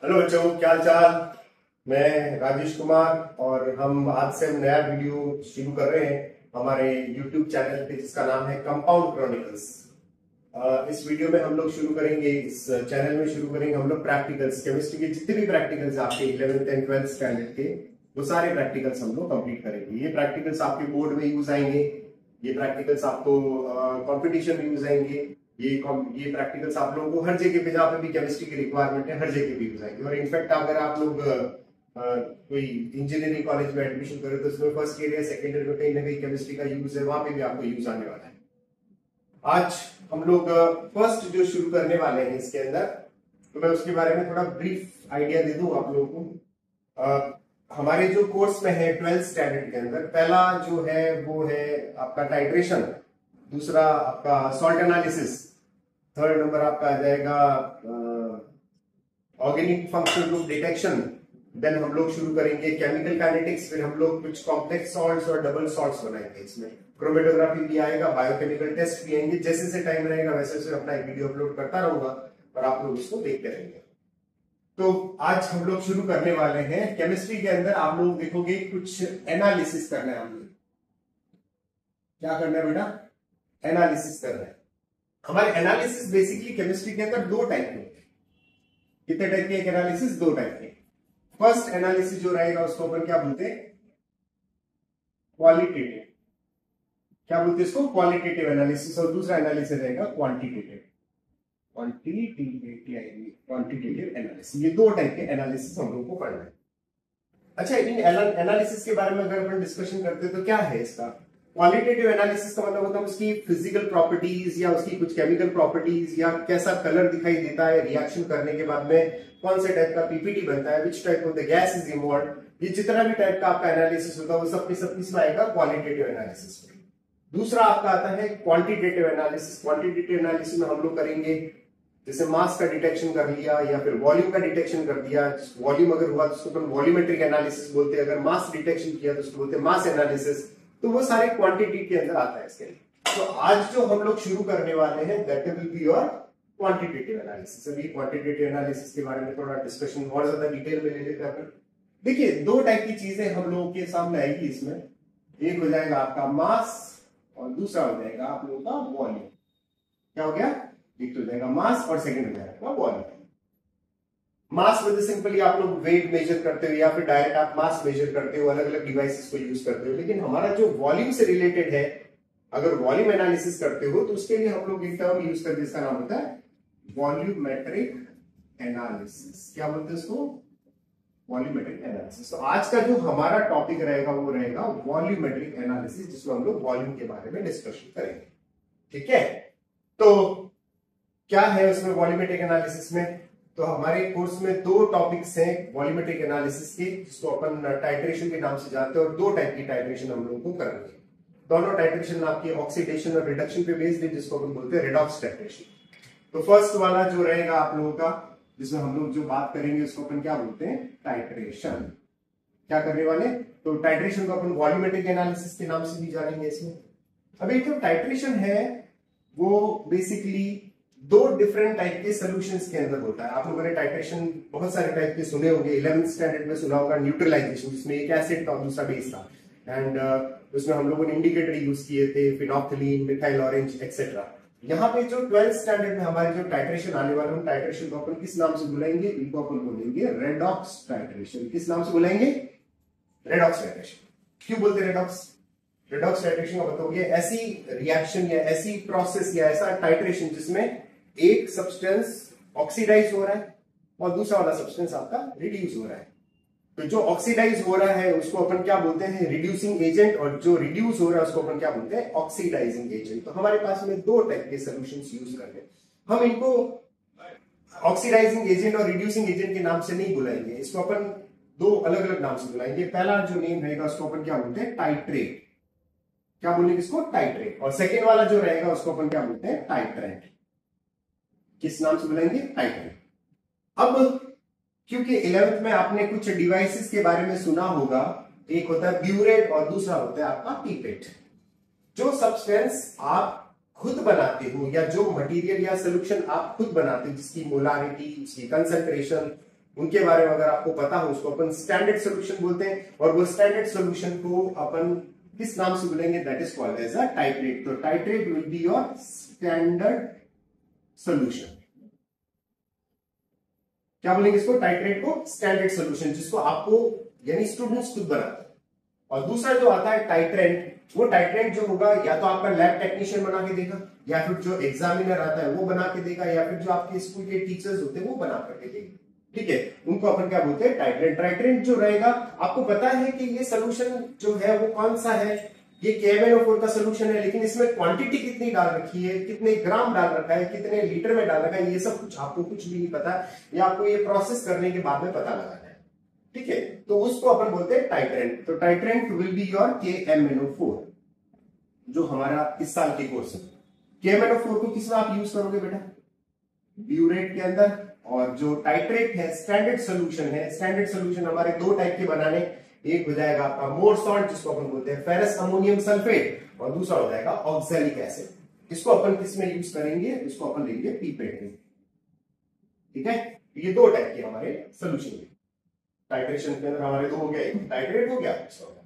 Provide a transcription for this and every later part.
Hello बच्चों, क्या हाल चाल। मैं राजेश कुमार और हम आज से नया वीडियो शुरू कर रहे हैं हमारे YouTube चैनल पे जिसका नाम है कंपाउंड क्रॉनिकल्स। इस वीडियो में हम लोग शुरू करेंगे, इस चैनल में शुरू करेंगे हम लोग प्रैक्टिकल्स, केमिस्ट्री के जितने भी प्रैक्टिकल्स आपके 11th एंड 12th स्टैंडर्ड के वो सारे प्रैक्टिकल्स हम लोग कंप्लीट करेंगे। ये प्रैक्टिकल्स आपके बोर्ड में यूज आएंगे, ये प्रैक्टिकल्स आपको कॉम्पिटिशन में यूज आएंगे, ये प्रैक्टिकल्स आप लोगों को हर जगह पे जहाँ पे भी केमिस्ट्री की रिक्वायरमेंट है हर जगह पे यूज आएंगे। और इनफैक्ट अगर आप लोग कोई इंजीनियरिंग कॉलेज में एडमिशन करें तो उसमें फर्स्ट ईयर या सेकेंड ईयर में कहीं ना कहीं केमिस्ट्री का यूज है, वहां पे भी आपको यूज आने वाला है। आज हम लोग फर्स्ट जो शुरू करने वाले हैं इसके अंदर, तो मैं उसके बारे में थोड़ा ब्रीफ आइडिया दे दूं आप लोगों को। हमारे जो कोर्स में है 12th स्टैंडर्ड के अंदर, पहला जो है वो है आपका टाइट्रेशन, दूसरा आपका सॉल्ट एनालिसिस, थर्ड नंबर आपका आ जाएगा organic functional group detection. Then हम लोग शुरू करेंगे केमिकल काइनेटिक्स, फिर हम लोग कुछ कॉम्प्लेक्स सॉल्ट्स और डबल सॉल्ट्स बनाएंगे। इसमें क्रोमेटोग्राफी भी आएगा, बायोकेमिकल टेस्ट भी आएंगे। जैसे जैसे टाइम रहेगा वैसे वैसे अपना एक वीडियो अपलोड करता रहूंगा और आप लोग उसको देखते रहेंगे। तो आज हम लोग शुरू करने वाले हैं केमिस्ट्री के अंदर। आप लोग देखोगे कुछ एनालिसिस करना है, हम लोग क्या करना है बेटा, एनालिसिस करना है। हमारे एनालिसिस बेसिकली केमिस्ट्री के अंदर दो टाइप के होते हैं। कितने टाइप के एनालिसिस? दो टाइप के। फर्स्ट एनालिसिस जो रहेगा उसको अपन क्या बोलते हैं? क्वालिटेटिव। क्या बोलते हैं इसको? Qualitative analysis. और दूसरा एनालिसिस रहेगा क्वांटिटेटिव। Quantitative analysis. ये दो टाइप के एनालिसिस हम लोग को पढ़ना है। अच्छा, इन एनालिसिस के बारे में अगर अपन डिस्कशन करते हैं तो क्या है इसका? क्वालिटेटिव एनालिसिस का मतलब होता है उसकी फिजिकल प्रॉपर्टीज या उसकी कुछ केमिकल प्रॉपर्टीज या कैसा कलर दिखाई देता है रिएक्शन करने के बाद में, कौन से टाइप का पीपीटी बनता है, which type of the gas is involved, ये जितना भी टाइप का आपका एनालिसिस होता है वो सब किसमें आएगा? क्वालिटेटिव एनालिसिस में। दूसरा आपका आता है क्वांटिटेटिव एनालिसिस। क्वांटिटेटिव एनालिसिस में हम लोग करेंगे जैसे मास का डिटेक्शन कर लिया या फिर वॉल्यूम का डिटेक्शन कर दिया। वॉल्यूम अगर हुआ तो उसको अपन वॉल्यूमेट्रिक एनालिसिस बोलते हैं, अगर मास डिटेक्शन किया तो उसको बोलते हैं मास एनालिसिस। तो वो सारे क्वांटिटी के अंदर आता है इसके। तो आज जो हम लोग शुरू करने वाले हैं that will be your quantitative analysis. अभी क्वांटिटेटिव एनालिसिस के बारे में थोड़ा डिस्कशन और ज्यादा डिटेल में ले लेते हैं। देखिए, दो टाइप की चीजें हम लोगों के सामने आएगी इसमें। एक हो जाएगा आपका मास और दूसरा हो जाएगा आप लोगों का वॉल्यूम। क्या हो गया? एक तो हो जाएगा मास और सेकेंड हो जाएगा वॉल्यूम। मास में सिंपली आप लोग वेट मेजर करते हो या फिर डायरेक्ट आप मास मेजर करते हो, अलग अलग डिवाइसेस को यूज करते हो। लेकिन हमारा जो वॉल्यूम से रिलेटेड है, अगर वॉल्यूम एनालिसिस करते हो तो उसके लिए हम लोग एक टर्म यूज करते हैं, इसका नाम होता है वॉल्यूमेट्रिक एनालिसिस। क्या बोलते हैं इसको? Volumetric analysis. तो आज का जो हमारा टॉपिक रहेगा वो रहेगा वॉल्यूमेट्रिक एनालिसिस, जिसमें हम लोग वॉल्यूम के बारे में डिस्कशन करेंगे। ठीक है, तो क्या है उसमें वॉल्यूमेट्रिक एनालिसिस में? तो हमारे कोर्स में दो टॉपिक्स हैं वॉल्यूमेट्रिक एनालिसिस के, जिसको अपन टाइट्रेशन के नाम से जानते हैं। और दो टाइप की टाइट्रेशन हम लोगों को करनी है। दोनों टाइट्रेशन आपकी ऑक्सीडेशन और रिडक्शन पे बेस्ड है, जिसको अपन बोलते हैं रेडॉक्स टाइट्रेशन। तो फर्स्ट वाला जो रहेगा आप लोगों का, जिसमें हम लोग जो बात करेंगे उसको अपन क्या बोलते हैं? टाइट्रेशन। क्या करने वाले? तो टाइट्रेशन को अपन वॉल्यूमेट्रिक एनालिसिस के नाम से भी जानेंगे इसमें। अभी जो टाइट्रेशन है वो बेसिकली दो डिफरेंट टाइप के सॉल्यूशंस के अंदर होता है। आप लोगों ने टाइट्रेशन बहुत सारे टाइप के सुने होंगे। 11th स्टैंडर्ड में सुना होगा न्यूट्रलाइजेशन, जिसमें एक एसिड था और दूसरा बेस था। एंड उसमें हम लोगों ने इंडिकेटर यूज किए थे, फिनोक्थिलीन, मिथाइल ऑरेंज एक्सेट्रा। यहाँ पे जो 12th स्टैंडर्ड में हमारे जो टाइट्रेशन आने वाले हैं, टाइट्रेशन को अपन किस नाम से बुलाएंगे? इनको अपन बोलेंगे रेडॉक्स टाइट्रेशन। किस नाम से बुलाएंगे? Redox titration. क्यों बोलते हैं रेडॉक्स? रेडॉक्स टाइट्रेशन का मतलब हो गया ऐसी रिएक्शन या ऐसी प्रोसेस या ऐसा टाइट्रेशन जिसमें एक सब्सटेंस ऑक्सीडाइज हो रहा है और दूसरा वाला सब्सटेंस आपका रिड्यूस हो रहा है। तो जो ऑक्सीडाइज हो रहा है उसको अपन क्या बोलते हैं? Reducing agent. और जो रिड्यूस हो रहा है उसको अपन क्या बोलते हैं? Oxidising agent. तो हमारे पास में दो टाइप के सॉल्यूशंस यूज करते हैं। हम इनको ऑक्सीडाइजिंग एजेंट और रिड्यूसिंग एजेंट के नाम से नहीं बुलाएंगे, इसको अपन दो अलग अलग नाम से बुलाएंगे। पहला जो नेम रहेगा उसको अपन क्या बोलते हैं? टाइट्रेट। क्या बोलेंगे इसको? टाइट्रेट। और सेकेंड वाला जो रहेगा उसको अपन क्या बोलते हैं? टाइट्रेंट। किस नाम से बुलाएंगे? टाइट्रेंट। अब क्योंकि 11th में आपने कुछ डिवाइसेस के बारे में सुना होगा, एक होता है ब्यूरेट और दूसरा होता है आपका पीपेट। जो सब्सटेंस आप खुद बनाते हो या जो मटेरियल या सोल्यूशन आप खुद बनाते हो, जिसकी मोलारिटी, उसकी कंसंट्रेशन, उनके बारे में अगर आपको पता हो उसको अपन स्टैंडर्ड सोल्यूशन बोलते हैं, और वो स्टैंडर्ड सोल्यूशन को अपन किस नाम से बोलेंगे, that is called as a titrate. तो titrate will be your standard solution. क्या बोलेंगे इसको, टाइट्रेट को स्टैंडर्ड सोल्यूशन, जिसको आपको यानी स्टूडेंट्स खुद बनाते हैं। और दूसरा जो आता है टाइट्रेंट, वो टाइट्रेंट जो होगा या तो आपका लैब टेक्नीशियन बना के देगा, या फिर जो एग्जामिनर आता है वो बना के देगा, या फिर जो आपके स्कूल के टीचर्स होते हैं वो बना करके देंगे। ठीक है, उनको अपन क्या बोलते हैं, टाइट्रेंट। टाइट्रेंट जो रहेगा, आपको पता है कि ये सोल्यूशन जो है वो कौन सा है, ये KMnO4 का सोल्यूशन है, लेकिन इसमें क्वांटिटी कितनी डाल रखी है, कितने ग्राम डाल रखा है, कितने लीटर में डाल रखा है, ये सब कुछ आपको कुछ भी नहीं पता, ये आपको ये प्रोसेस करने के बाद में पता लगाना है। ठीक है, तो उसको अपन बोलते हैं टाइट्रेंट। तो titrant will be your KMnO4, जो हमारा इस साल के कोर्स है। KMnO4 को किस में आप यूज करोगे बेटा, ब्यूरेट के अंदर। और जो टाइट्रेट है स्टैंडर्ड सोल्यूशन है, स्टैंडर्ड सोल्यूशन हमारे दो टाइप के बनाने, एक हो जाएगा आपका मोर सॉल्ट जिसको अपन बोलते हैं फेरस अमोनियम सल्फेट, और दूसरा हो जाएगा ऑक्सैलिक एसिड। इसको अपन किस में यूज करेंगे, इसको अपन लेंगे पीपेट में। ठीक है, ये दो टाइप के हमारे सोल्यूशन है। टाइट्रेशन के अंदर हमारे दो हो गया, एक टाइट्रेट हो गया,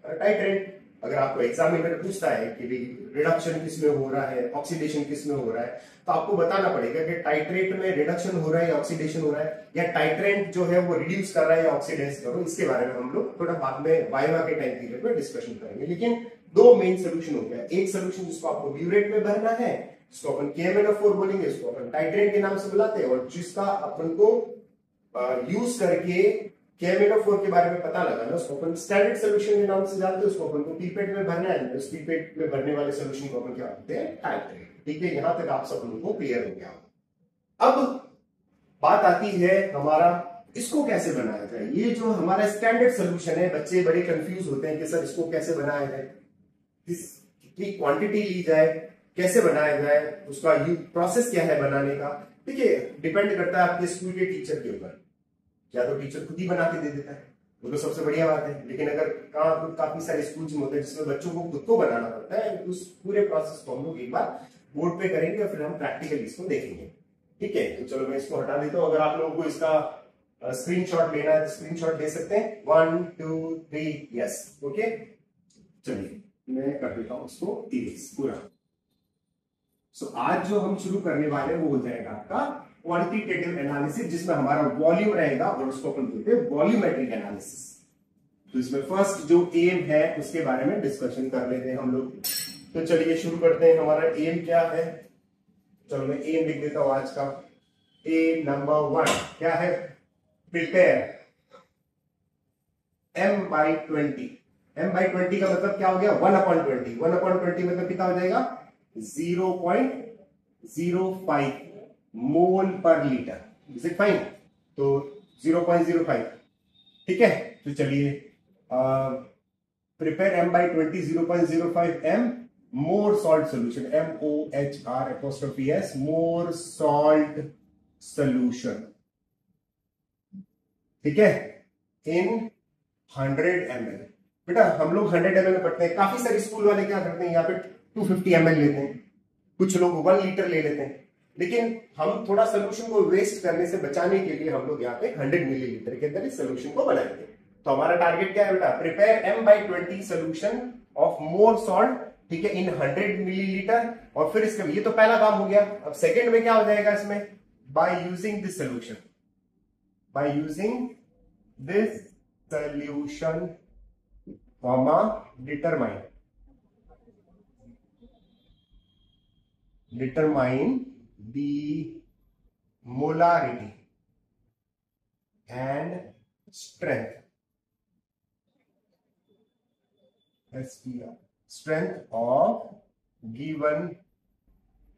टाइट्रेट। अगर आपको एग्जामिनर पूछता है कि रिडक्शन किसमें हो रहा है, ऑक्सीडेशन किसमें हो रहा है, तो आपको बताना पड़ेगा कि टाइट्रेट में रिडक्शन हो रहा है या ऑक्सीडेशन हो रहा है, या टाइट्रेंट जो है वो रिड्यूस कर रहा है या ऑक्सीडाइज कर रहा है। इसके बारे में हम लोग थोड़ा बाद में वाइवा के टाइम पीरियड में डिस्कशन करेंगे। लेकिन दो मेन सोल्यूशन हो गया, एक सोल्यूशन जिसको आपको ब्यूरेट में भरना है, जिसको अपन KMnO4 बोलेंगे, इसको अपन टाइट्रेंट के नाम से बुलाते हैं, और जिसका अपन को यूज करके KMnO4 के बारे में पता लगाना, उसको अपन स्टैंडर्ड सोल्यूशन के नाम से जानते हैं, उसको अपन को पीपेट में भरना है, उस पीपेट में भरने वाले सोल्यूशन को अपन क्या बोलते हैं, टाइट्रेट। ठीक है, यहां तक आप सब लोगों को क्लियर हो गया। अब बात आती है हमारा इसको कैसे बनाया जाए। ये जो हमारा स्टैंडर्ड सोल्यूशन है, बच्चे बड़े कंफ्यूज होते हैं कि सर इसको कैसे बनाया जाए, कितनी क्वांटिटी ली जाए, कैसे बनाया जाए, उसका प्रोसेस क्या है बनाने का। ठीक है, डिपेंड करता है आपके स्कूल के टीचर के ऊपर। या तो टीचर खुद ही बना के दे देता है, वो तो सबसे बढ़िया बात है। लेकिन अगर काफी सारे स्कूल होते हैं जिसमें बच्चों को खुद को बनाना पड़ता है, उस पूरे प्रोसेस को हम लोग एक बार बोर्ड पे करेंगे और फिर हम प्रैक्टिकली इसको देखेंगे। ठीक है, तो चलो मैं इसको हटा देता हूँ। अगर आप लोगों को इसका स्क्रीनशॉट लेना है तो स्क्रीनशॉट ले सकते हैं। 1 2 3 यस, ओके। चलिए मैं कर देता हूँ इसको इरेज पूरा। सो आज जो हम शुरू करने वाले हैं वो हो जाएगा आपका क्वांटिटेटिव एनालिसिस, जिसमें हमारा वॉल्यूम रहेगा और उसको अपन बोलते हैं वॉल्यूमेट्रिक एनालिसिस। तो इसमें फर्स्ट जो एम है उसके बारे में डिस्कशन कर लेते हैं हम लोग। तो चलिए शुरू करते हैं। हमारा एम क्या है, चलो मैं एम लिख देता हूं आज का। एम नंबर 1 क्या है, प्रिपेयर m/20। m/20 का मतलब क्या हो गया, 1/20। 1/20 मतलब कितना हो जाएगा, 0.05 मोल पर लीटर। इज इट फाइन, तो 0.05। ठीक है, तो चलिए प्रिपेयर m/20 0.05 m मोर सॉल्ट सोल्यूशन, MOHR' मोर सॉल्ट सोल्यूशन। ठीक है, इन 100 ml। बेटा हम लोग 100 ml में पढ़ते हैं, काफी सारे स्कूल वाले क्या करते हैं यहाँ पे 250 ml लेते हैं, कुछ लोग 1 लीटर ले लेते हैं। लेकिन हम थोड़ा सोल्यूशन को वेस्ट करने से बचाने के लिए हम लोग यहाँ पे 100 मिलीलीटर के अंदर इस सोल्यूशन को बनाएंगे। तो हमारा टारगेट क्या है बेटा, prepare m/20 solution of more salt, ठीक है, इन 100 मिलीलीटर। और फिर इसका ये तो पहला काम हो गया। अब सेकेंड में क्या हो जाएगा इसमें, by using this solution, by using this solution comma determine the molarity and strength, strength of given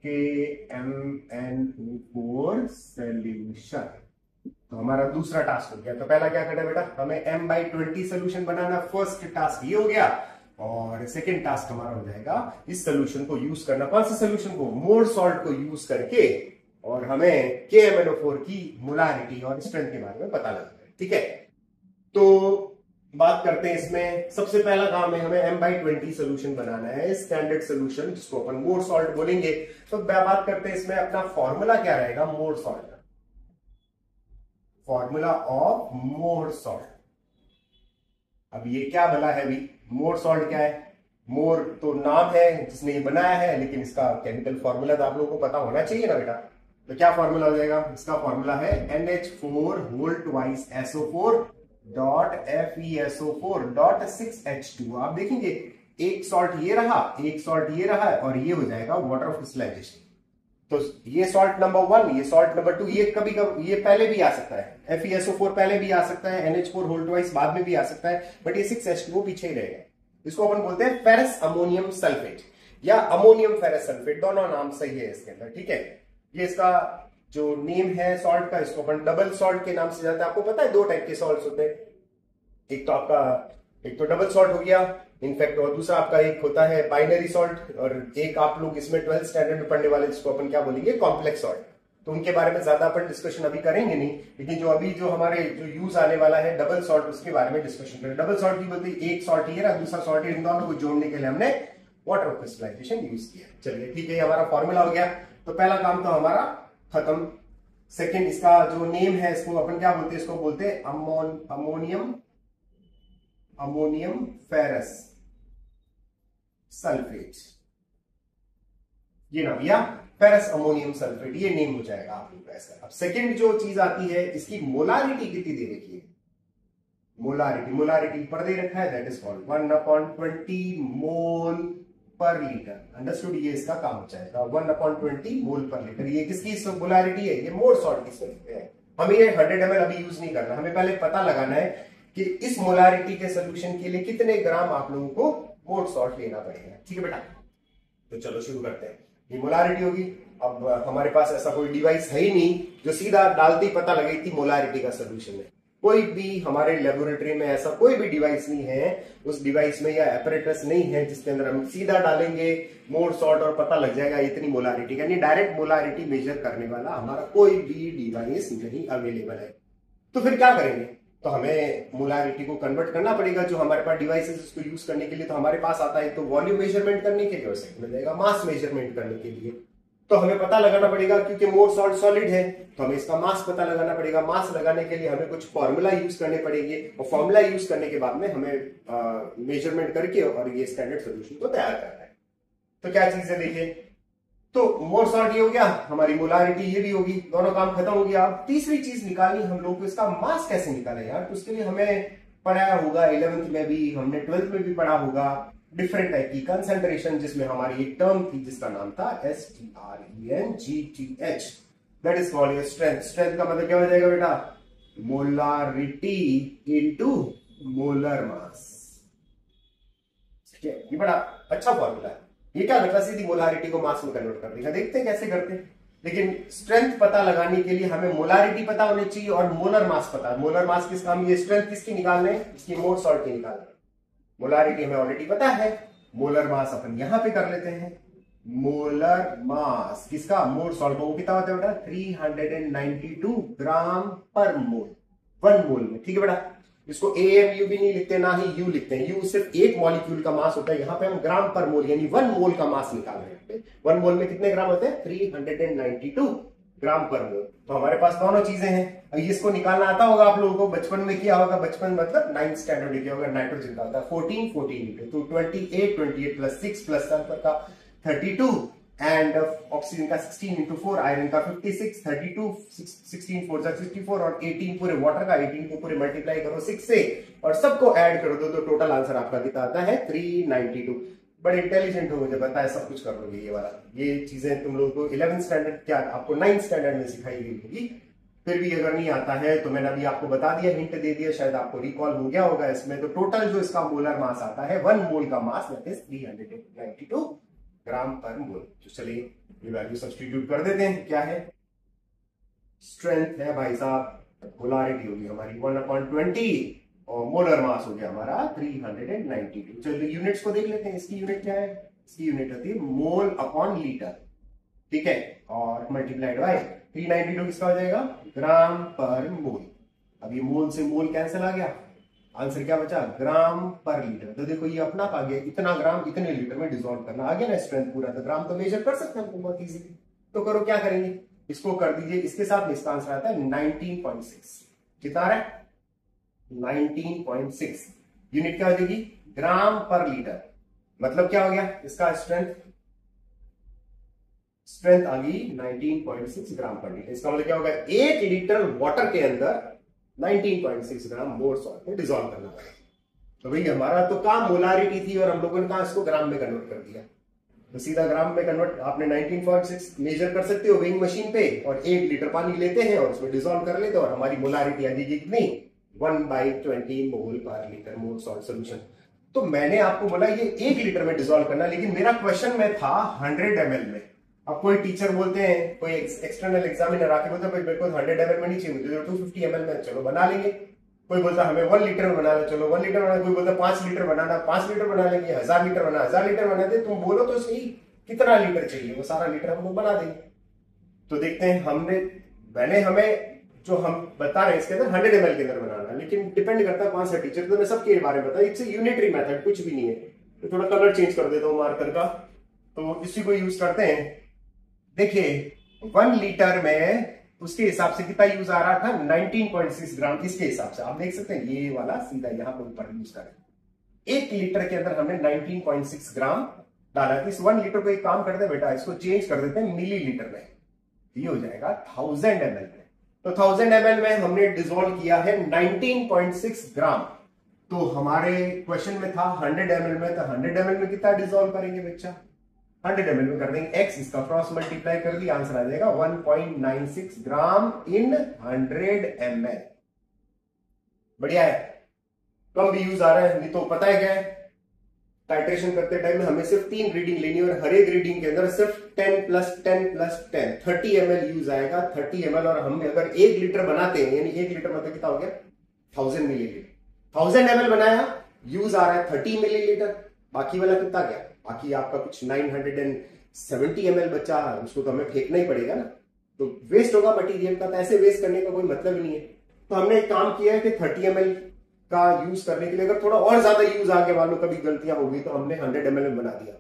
KMnO4 solution। तो हमारा दूसरा टास्क हो गया। तो पहला क्या करना है बेटा, हमें m/20 सोल्यूशन बनाना, फर्स्ट टास्क ये हो गया। और सेकेंड टास्क हमारा हो जाएगा इस सोल्यूशन को यूज करना। कौन सा सोल्यूशन को, मोर सॉल्ट को यूज करके, और हमें KMnO4 की मोलारिटी और स्ट्रेंथ के बारे में पता लगता है। ठीक है, तो बात करते हैं इसमें। सबसे पहला काम है हमें m/20 सोल्यूशन बनाना है, स्टैंडर्ड सोल्यूशन जिसको अपन मोर सॉल्ट बोलेंगे। तो बात करते हैं इसमें अपना फॉर्मूला क्या रहेगा मोर सॉल्ट का। Formula of more salt. अब ये क्या भला है भी, मोर सॉल्ट क्या है? मोर तो नाम है जिसने ये बनाया है, लेकिन इसका केमिकल फॉर्मूला तो आप लोगों को पता होना चाहिए ना बेटा। तो क्या फॉर्मूला हो जाएगा? इसका फॉर्मूला है NH4 whole twice SO4 dot FeSO4 dot 6H2। आप देखेंगे एक सॉल्ट ये रहा, एक सॉल्ट ये रहा, और ये हो जाएगा वाटर क्रिस्टलाइजेशन। तो ये सॉल्ट नंबर 1, ये सॉल्ट नंबर 2, ये कभी कभी ये पहले भी आ सकता है, FeSO4 पहले भी आ सकता है, NH4 होल ट्वाइस बाद में भी आ सकता है, बट ये 6H2O पीछे ही रहेगा। इसको अपन बोलते हैं फेरस अमोनियम सल्फेट या अमोनियम फेरस सल्फेट, दोनों नाम सही है इसके अंदर, ठीक है। ये इसका जो नेम है सॉल्ट का, इसको अपन डबल सॉल्ट के नाम से जानते हैं। आपको पता है दो टाइप के सॉल्ट होते हैं, एक तो आपका एक तो डबल सॉल्ट हो गया इनफैक्ट, और दूसरा आपका एक होता है बाइनरी सॉल्ट, और एक आप लोग इसमें 12th स्टैंडर्ड में पढ़ने वाले जिसको अपन क्या बोलेंगे, कॉम्प्लेक्स सॉल्ट। तो उनके बारे में ज्यादा अपन डिस्कशन अभी करेंगे नहीं, लेकिन जो अभी जो हमारे जो यूज आने वाला है डबल सॉल्ट, उसके बारे में डिस्कशन करेंगे। डबल सॉल्ट की बोलते हैं एक सॉल्ट ये रहा, दूसरा सॉल्ट, इन दोनों को जोड़ने के लिए हमने वाटर क्रिस्टलाइजेशन यूज किया। चलिए ठीक है, हमारा फॉर्मूला हो गया। तो पहला काम तो हमारा खत्म। सेकेंड, इसका जो नेम है इसको अपन क्या बोलते हैं? इसको बोलते हैं अमोनियम फेरस सल्फेट, ये नाम, या फेरस अमोनियम सल्फेट, ये नेम हो जाएगा आप लोग का इसका। अब सेकंड जो चीज आती है, इसकी मोलारिटी कितनी दे रखी है? मोलारिटी पर दे रखा है, दैट इज कॉल्ड 1/20 मोल पर लीटर। अंडरस्टूड? ये इसका काम हो जाएगा 1/20 मोल पर लीटर। ये किसकी मोलारिटी है? ये मोर सॉल्ट की सॉल्ट है। हमें ये 100 ml अभी यूज नहीं करना, हमें पहले पता लगाना है कि इस मोलारिटी के सोल्यूशन के लिए कितने ग्राम आप लोगों को मोर सॉल्ट लेना पड़ेगा। ठीक है बेटा, तो चलो शुरू करते हैं। ये मोलारिटी होगी। अब हमारे पास ऐसा कोई डिवाइस है ही नहीं जो सीधा डालते ही पता लगे कि मोलारिटी का सोल्यूशन है। कोई भी हमारे लेबोरेटरी में ऐसा कोई भी डिवाइस नहीं है, उस डिवाइस में या एपरेटस नहीं है जिसके अंदर हम सीधा डालेंगे मोर सॉल्ट और पता लग जाएगा इतनी मोलारिटी। यानी डायरेक्ट मोलारिटी मेजर करने वाला हमारा कोई भी डिवाइस नहीं अवेलेबल है। तो फिर क्या करेंगे? तो हमें मोलारिटी को कन्वर्ट करना पड़ेगा। जो हमारे पास डिवाइसेस उसको यूज करने के लिए तो हमारे पास आता है, तो वॉल्यूम मेजरमेंट करने के लिए, और सेकंड में जाएगा मास मेजरमेंट करने के लिए। तो हमें पता लगाना पड़ेगा, क्योंकि मोर सॉल्ट सॉलिड है तो हमें इसका मास पता लगाना पड़ेगा। मास लगाने के लिए हमें कुछ फॉर्मूला यूज करने पड़ेंगे, और फॉर्मूला यूज करने के बाद में हमें मेजरमेंट करके और ये स्टैंडर्ड सोल्यूशन को तैयार करना है। तो क्या चीज है देखिए, तो मोर सॉल्ट ये हो गया, हमारी मोलारिटी ये भी होगी, दोनों काम खत्म हो गया। अब तीसरी चीज निकालनी हम लोग को, इसका मास कैसे निकाले यार? तो उसके लिए हमें पढ़ाया होगा 11th में भी, हमने 12th में भी पढ़ा होगा डिफरेंट टाइप की कंसंट्रेशन, जिसमें हमारी एक टर्म थी जिसका नाम था STRENGTH, that is called strength. Strength का मतलब क्या हो जाएगा बेटा? Molarity into molar mass. ठीक है, ये बड़ा अच्छा फॉर्मूला है। ये क्या करता है? सीधी मोलारिटी को मास में कन्वर्ट कर देगा। देखते हैं कैसे करते हैं। लेकिन स्ट्रेंथ पता लगाने के लिए हमें मोलारिटी पता होनी चाहिए और मोलर मास पता। मोलर मास किस काम? ये स्ट्रेंथ किसकी निकालने है? इसकी मोर सॉल्ट की निकालने। मोलारिटी हमें ऑलरेडी पता है, मोलर मास अपन यहां पे कर लेते हैं। मोलर मास किसका? मोर सॉल्ट। वो कितना होता है बेटा? 392 ग्राम पर मोल, 1 मोल में। ठीक है बेटा, इसको AMU भी नहीं लिखते, ना ही U लिखते हैं। U सिर्फ एक मॉलिक्यूल का मास होता है, यहाँ पे हम ग्राम पर मोल यानी 1 मोल का मास निकाल रहे हैं। 1 मोल में कितने ग्राम होते हैं? 392 ग्राम पर मोल। तो हमारे पास दोनों चीजें हैं। अब इसको निकालना आता होगा आप लोगों को, बचपन में किया होगा। बचपन मतलब 9th स्टैंडर्ड में किया होगा। नाइट्रोजन का होता है 14 तो 28 प्लस 6 प्लस सल्फर का 32 एंड ऑक्सीजन का 16 इंटू 4, आयरन का 56, 32, 16 4 64 और 18 पूरे वाटर का 18 को पूरे मल्टीप्लाई करो 6 से और सबको ऐड कर दो, तो टोटल आंसर आपका कितना आता है? 392। बड़े इंटेलिजेंट हो, मुझे पता है, सब कुछ कर लोगे ये वाला। ये चीजें तुम लोगों को 11th स्टैंडर्ड क्या आपको 9th स्टैंडर्ड में सिखाई गई होगी। फिर भी अगर नहीं आता है तो मैंने अभी आपको बता दिया, हिंट दे दिया, शायद आपको रिकॉल हो गया होगा इसमें। तो टोटल जो इसका मोलर मास आता है 1 मोल का मास, दैट इज 392 ग्राम पर मोल। तो चलिए ये वैल्यू सब्स्टिट्यूट कर देते हैं। क्या है? स्ट्रेंथ है भाई साहब, मोलारिटी होगी हमारी 1/20 और मोलर मास हो गया हमारा 392। चलिए यूनिट्स को देख लेते हैं। इसकी यूनिट क्या है? इसकी यूनिट होती है मोल अपॉन लीटर। ठीक है, और मल्टीप्लाइड बाय 392 किसका हो जाएगा? ग्राम पर मोल। अब ये मोल से मोल कैंसिल आ गया, आंसर क्या बचा? ग्राम पर लीटर। तो देखो ये अपना आ गया, इतना ग्राम इतने लीटर में डिसॉल्व करना आ गया ना स्ट्रेंथ पूरा। तो ग्राम तो मेजर कर सकते हैं बहुत इजीली। तो करो क्या करेंगे, इसको कर दीजिए, इसके साथ इसका आंसर आता है 19.6। कितना आ रहा है 19.6। यूनिट क्या हो जाएगी ग्राम पर लीटर। मतलब क्या हो गया इसका स्ट्रेंथ आ गई 19.6 ग्राम पर लीटर। इसका मतलब क्या होगा 1 लीटर वाटर के अंदर 19.6 ग्राम मोर सॉल्ट को डिसॉल्व करना पड़ेगा। तो भाई हमारा तो काम मोलारिटी थी और हम लोगों ने कहा इसको ग्राम में कन्वर्ट कर दिया। तो सीधा ग्राम में कन्वर्ट आपने 19.6 मेजर कर सकते हो वेइंग मशीन पे और 1 लीटर पानी लेते हैं और उसमें डिसॉल्व कर लेते हैं और हमारी मोलारिटी आ जाएगी कितनी 1/20 मोल पर लीटर मोर सॉल्ट सोल्यूशन। तो मैंने आपको बोला ये 1 लीटर में डिसॉल्व करना, लेकिन मेरा क्वेश्चन में था 100 ml में। अब कोई टीचर बोलते हैं, कोई एक्सटर्नल एग्जामिनर आके बोलते हैं मेरे को 100 ml में नहीं चाहिए, मुझे 250 ml में, चलो बना लेंगे। कोई बोलता हमें 1 लीटर में बनाना, चलो 1 लीटर बना। कोई बोलता 5 लीटर बनाना, 5 लीटर बना लेंगे। 1000 लीटर बना, 1000 लीटर बना दे। तुम बोलो तो सही कितना लीटर चाहिए, वो सारा लीटर हम लोग बना देंगे। तो देखते हैं हमें जो हम बता रहे हैं इसके अंदर 100 ml के अंदर बनाना, लेकिन डिपेंड करता है कौन सा टीचर। तो मैं सबके बारे में बताया, इट्स यूनिटरी मेथड, कुछ भी नहीं है। तो थोड़ा कलर चेंज कर देता हूँ मार्कर का, तो इसी को यूज करते हैं। देखिए 1 लीटर में उसके हिसाब से कितना यूज आ रहा था 19.6 ग्राम। किसके हिसाब से आप देख सकते हैं, ये वाला सीधा यहाँ पर ऊपर यूज करें। 1 लीटर के अंदर हमने 19.6 ग्राम डाला। इस 1 लीटर को एक काम करते हैं बेटा, इसको चेंज कर देते हैं मिली लीटर में। ये हो जाएगा 1000 ml में। तो 1000 ml में हमने डिसॉल्व किया है 19.6 ग्राम। तो हमारे क्वेश्चन में था 100 ml में, तो 100 ml में कितना डिसॉल्व करेंगे बच्चा 100 ml में कर देंगे x, इसका क्रॉस मल्टीप्लाई कर दिया, आंसर आ जाएगा 1.96 ग्राम इन 100 ml। बढ़िया है, कम भी यूज आ रहा है। नहीं तो पता है क्या है, टाइट्रेशन करते टाइम में हमें सिर्फ 3 रीडिंग लेनी है और हर एक रीडिंग के अंदर सिर्फ 10 + 10 + 10 30 ml यूज आएगा। 30 ml, और हम अगर 1 लीटर बनाते हैं, यानी 1 लीटर मतलब कितना हो गया 1000 मिलीलीटर। 1000 ml बनाया, यूज आ रहा है 30 मिलीलीटर। बाकी वाला कितना गया, बाकी आपका कुछ 970 ml बचा है, उसको तो हमें फेंकना ही पड़ेगा ना, तो वेस्ट होगा मटीरियल का। तो ऐसे वेस्ट करने का कोई मतलब नहीं है। तो हमने एक काम किया है कि 30 ml का यूज करने के लिए, अगर थोड़ा और ज्यादा यूज आगे वालों कभी गलतियां हो गई तो हमने 100 ml में बना दिया।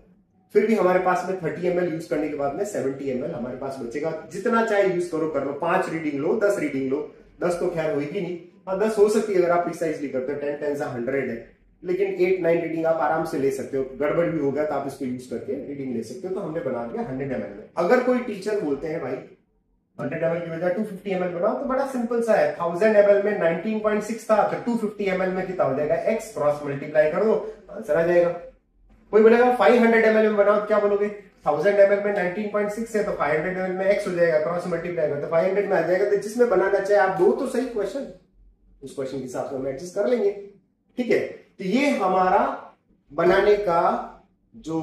फिर भी हमारे पास में 30 ml यूज करने के बाद में 70 ml हमारे पास बचेगा। जितना चाहे यूज करो कर लो, 5 रीडिंग लो, 10 रीडिंग लो। 10 तो खैर होगी नहीं, हाँ 10 हो सकती है अगर आप प्रिसाइजली करते हो। 10 10 100 है, लेकिन 8-9 रीडिंग आप आराम से ले सकते हो। गड़बड़ भी हो गया तो आप इसको यूज करके रीडिंग ले सकते हो। तो हमने बना दिया 100 ml में। अगर कोई टीचर बोलते हैं भाई 100 ml की बजाय 250 ml बनाओ, तो बड़ा सिंपल सा है। 1000 ml में 19.6 था, तो 250 ml में कितना हो जाएगा x, क्रॉस मल्टीप्लाई कर दो, आंसर आ जाएगा। कोई बोलेगा 500 ml में बनाओ, क्या बोलोगे 1000 ml में 19.6 है तो 500 ml में x हो जाएगा, क्रॉस मल्टीप्लाई कर तो 500 में आ जाएगा। तो जिसमें बनाना चाहे आप दो तो सही क्वेश्चन, उस क्वेश्चन के हिसाब से हम एडजस्ट कर लेंगे। ठीक है, तो ये हमारा बनाने का जो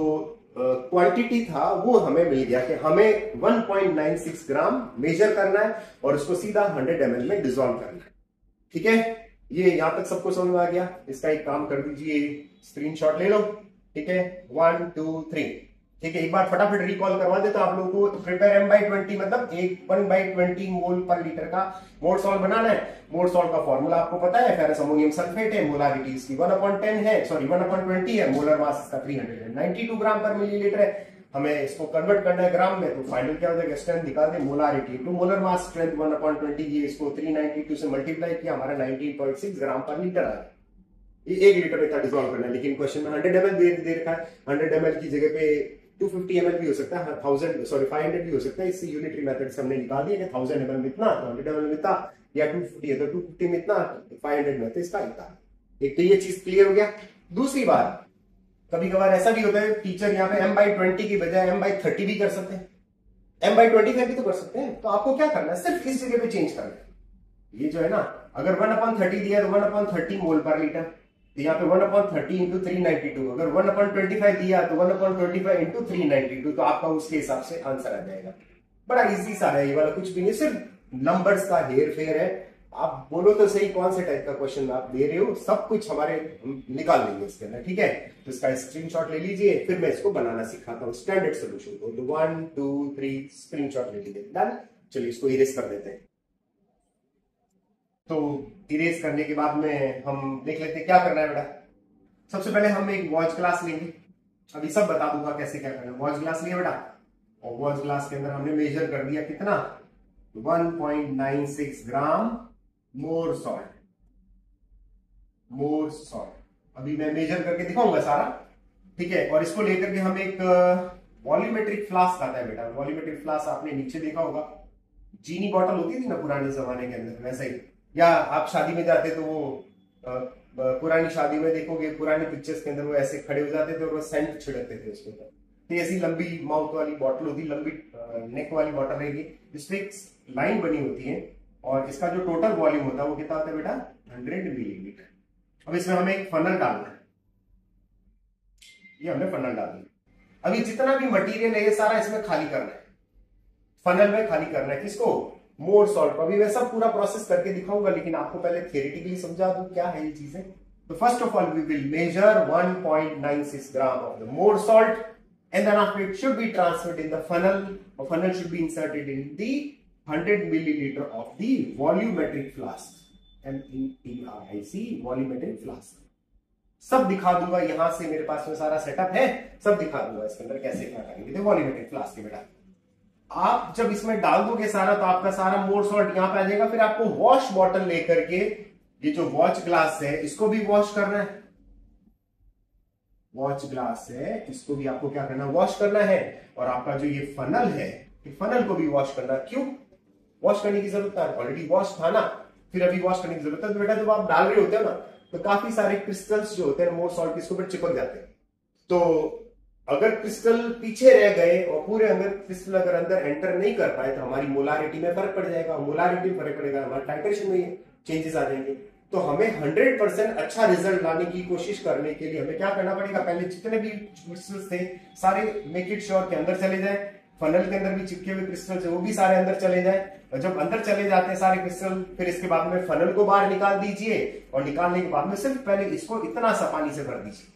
क्वांटिटी था वो हमें मिल गया कि हमें 1.96 ग्राम मेजर करना है और उसको सीधा 100 ml में डिसॉल्व करना है। ठीक है, ये यहां तक सबको समझ में आ गया। इसका एक काम कर दीजिए, स्क्रीनशॉट ले लो। ठीक है, 1 2 3। ठीक है, एक बार फटाफट रिकॉल करवा दे तो आप लोगों को। प्रिपेयर m/20 मतलब 1/20 मोल पर लीटर का मोर सॉल्ट बनाना है। मोर सॉल्ट का फॉर्मूला आपको पता है, फेरस अमोनियम सल्फेट है, मोलारिटी इसकी 1/10 है, सॉरी 1/20 है, मोलर मास इसका 392 ग्राम पर मिलीलीटर है। हमें इसको कन्वर्ट करना है ग्राम में, तो फाइनल क्या हो जाएगा, स्ट्रेंथ निकाल दे, molarity to molar mass strength 1/20। ये इसको 392 से मल्टीप्लाई किया, हमारा 19.6 ग्राम पर लीटर आया। ये 1 लीटर में था डिसॉल्व करना है, लेकिन क्वेश्चन में 100 ml दे रखा है। 100 ml की जगह पे 250 ml भी हो सकता है, 500 भी हो सकता है। इससे यूनिटरी मेथड से हमने निकाल दिया कि 1000 ml में इतना, 100 ml में इतना, या 250 है तो 250 में इतना, 500 में तो इसका इतना। एक तो ये चीज क्लियर हो गया। दूसरी बात, कभी कभार ऐसा भी होता है टीचर यहाँ पे m/20 की बजाय m/30 भी कर सकते हैं, m/25 भी तो कर सकते हैं। तो आपको क्या करना है, सिर्फ इस जगह पे चेंज करना है। ये जो है ना, अगर 1/30 दिया तो 1/30 मोल पर लीटर, तो यहाँ पे 1/30 इंटू 392। अगर 1/25 दिया तो 1/25 इंटू 392, तो आपका उसके हिसाब से आंसर आ जाएगा। बड़ा इजी सा है ये वाला, कुछ भी नहीं, सिर्फ नंबर्स का हेर फेर है। आप बोलो तो सही कौन से टाइप का क्वेश्चन आप दे रहे हो, सब कुछ हमारे निकाल लेंगे इसके अंदर। ठीक है, तो इसका स्क्रीनशॉट ले लीजिए, फिर मैं इसको बनाना सिखाता हूँ स्टैंडर्ड सोल्यूशन को। 1 2 3 स्क्रीनशॉट ले लीजिए। डन, चलिए इसको इरेज कर देते हैं। तो इरेज करने के बाद में हम देख लेते हैं क्या करना है बेटा। सबसे पहले हम एक वॉच ग्लास लेंगे, अभी सब बता दूंगा कैसे क्या करना है। वॉच ग्लास लिया बेटा, और वॉच ग्लास के अंदर हमने मेजर कर दिया कितना, 1.96 ग्राम मोर सॉल्ट, मोर सॉल्ट। अभी मैं मेजर करके दिखाऊंगा सारा, ठीक है। और इसको लेकर के हम एक वॉल्यूमेट्रिक फ्लास्क आता है बेटा, वॉल्यूमेट्रिक फ्लास्क आपने नीचे देखा होगा, चीनी बॉटल होती थी ना पुराने जमाने के अंदर, वैसा ही। या आप शादी में जाते तो वो पुरानी शादी में देखोगे, पुरानी पिक्चर्स के अंदर वो ऐसे खड़े हो जाते थे और वो सेंट छिड़कते थे उसके ऊपर। तो ऐसी लंबी माउथ वाली बॉटल होती, लंबी नेक वाली बॉटल रहेगी, जिसपे एक लाइन बनी होती है और इसका जो टोटल वॉल्यूम होता है वो कितना होता है बेटा, 100 मिलीलीटर। अब इसमें हमें एक फनल डालना है, ये हमने फनल डाल दिया। अभी जितना भी मटेरियल है ये सारा इसमें खाली करना है, फनल में खाली करना है। किसको, मोर सॉल्ट को। अभी मैं सब पूरा प्रोसेस करके दिखाऊंगा, लेकिन आपको पहले थियोरेटिकली समझा दूं क्या है ये चीजें। तो first of all we will measure 1.96 gram of the Mohr salt and then after it should be transferred in the funnel, or funnel should be inserted in the 100 milliliter of the volumetric flask, METRIC volumetric flask। सब दिखा दूंगा, यहां से मेरे पास में सारा setup है, सब दिखा दूंगा इसके अंदर कैसे क्या करेंगे। तो वॉल्यूमेट्रिक फ्लास्क है बेटा, आप जब इसमें डाल दोगे सारा तो आपका सारा मोर सॉल्ट यहां पे आ जाएगा। फिर आपको वॉश बॉटल लेकर के ये जो वॉच ग्लास है इसको भी वॉश करना है, वॉच ग्लास है इसको भी आपको क्या करना है, वॉश करना है। और आपका जो ये फनल है, फनल को भी वॉश करना। क्यों वॉश करने की जरूरत है, ऑलरेडी वॉश था ना, फिर अभी वॉश करने की जरूरत है। तो बेटा जब आप डाल रहे होते हो ना तो काफी सारे क्रिस्टल्स जो होते हैं मोर सॉल्ट इसके ऊपर चिपक जाते हैं। तो अगर क्रिस्टल पीछे रह गए और पूरे अंदर क्रिस्टल अगर अंदर एंटर नहीं कर पाए तो हमारी मोलारिटी में फर्क पड़ जाएगा, मोलारिटी में फर्क पड़ेगा, हमारे टाइट्रेशन में चेंजेस आ जाएंगे। तो हमें 100% अच्छा रिजल्ट लाने की कोशिश करने के लिए हमें क्या करना पड़ेगा, पहले जितने भी क्रिस्टल्स थे सारे मेक इट श्योर के अंदर चले जाए, फनल के अंदर भी चिपके हुए क्रिस्टल्स है वो भी सारे अंदर चले जाए। और जब अंदर चले जाते हैं सारे क्रिस्टल, फिर इसके बाद में फनल को बाहर निकाल दीजिए और निकालने के बाद में सिर्फ पहले इसको इतना सा पानी से भर दीजिए।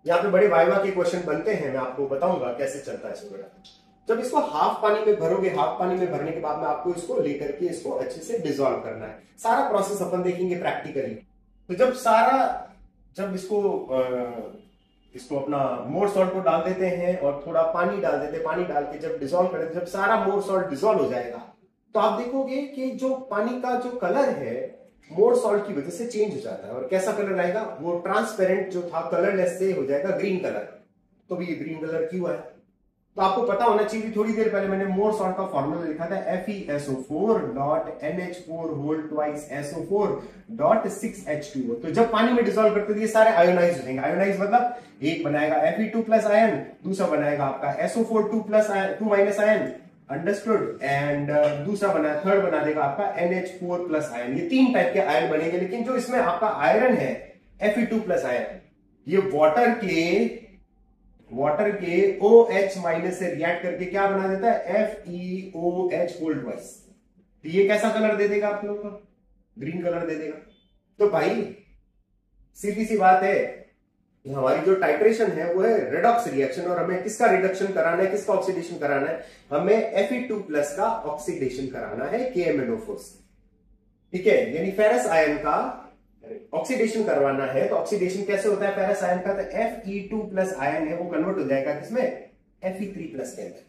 यहाँ पे बड़े वाइवा के क्वेश्चन बनते हैं, मैं आपको बताऊंगा कैसे चलता है इसको बेटा। जब इसको हाफ पानी में भरोगे, हाफ पानी में भरने के बाद में आपको इसको लेकर के इसको अच्छे से डिसॉल्व करना है। सारा प्रोसेस अपन देखेंगे प्रैक्टिकली। तो जब इसको अपना मोर सॉल्ट को डाल देते हैं और थोड़ा पानी डाल देते हैं, पानी डाल के जब डिसॉल्व करते हैं, जब सारा मोर सॉल्ट डिसॉल्व हो जाएगा तो आप देखोगे कि जो पानी का जो कलर है मोर सॉल्ट की वजह से चेंज हो जाता है। और कैसा कलर आएगा, वो ट्रांसपेरेंट जो था कलरलेस से हो जाएगा ग्रीन कलर। तो भी ये ग्रीन कलर क्यों है, तो आपको पता होना चाहिए। थोड़ी देर पहले मैंने मोर सॉल्ट का फॉर्मूला लिखा था FeSO4.NH4 तो जब पानी में डिसॉल्व करते थे ये सारे आयोनाइज हो जाएंगे। आयोनाइज मतलब एक बनाएगा Fe2 प्लस आयन, दूसरा बनाएगा आपका SO4 2 minus ion, understood, and दूसरा थर्ड बना देगा आपका NH4 प्लस आयन। ये 3 टाइप के आयन बनेंगे। लेकिन जो इसमें आपका आयरन है Fe2 प्लस आयन, ये वाटर के OH माइनस से रिएक्ट करके क्या बना देता है, FeOH होल ट्वाइस। तो ये कैसा कलर दे देगा आप लोगों को, ग्रीन कलर दे देगा। तो भाई सीधी सी बात है, हमारी जो टाइट्रेशन है वो है रेडॉक्स रिएक्शन। और हमें किसका रिडक्शन कराना है, किसका ऑक्सीडेशन कराना है, हमें Fe2 प्लस का ऑक्सीडेशन कराना है KMnO4 से, ठीक है। यानी फेरस आयन का ऑक्सीडेशन करवाना है। तो ऑक्सीडेशन कैसे होता है फेरस आयन का, तो Fe2 प्लस आयन है वो कन्वर्ट हो जाएगा किसमें, Fe3 प्लस के अंदर,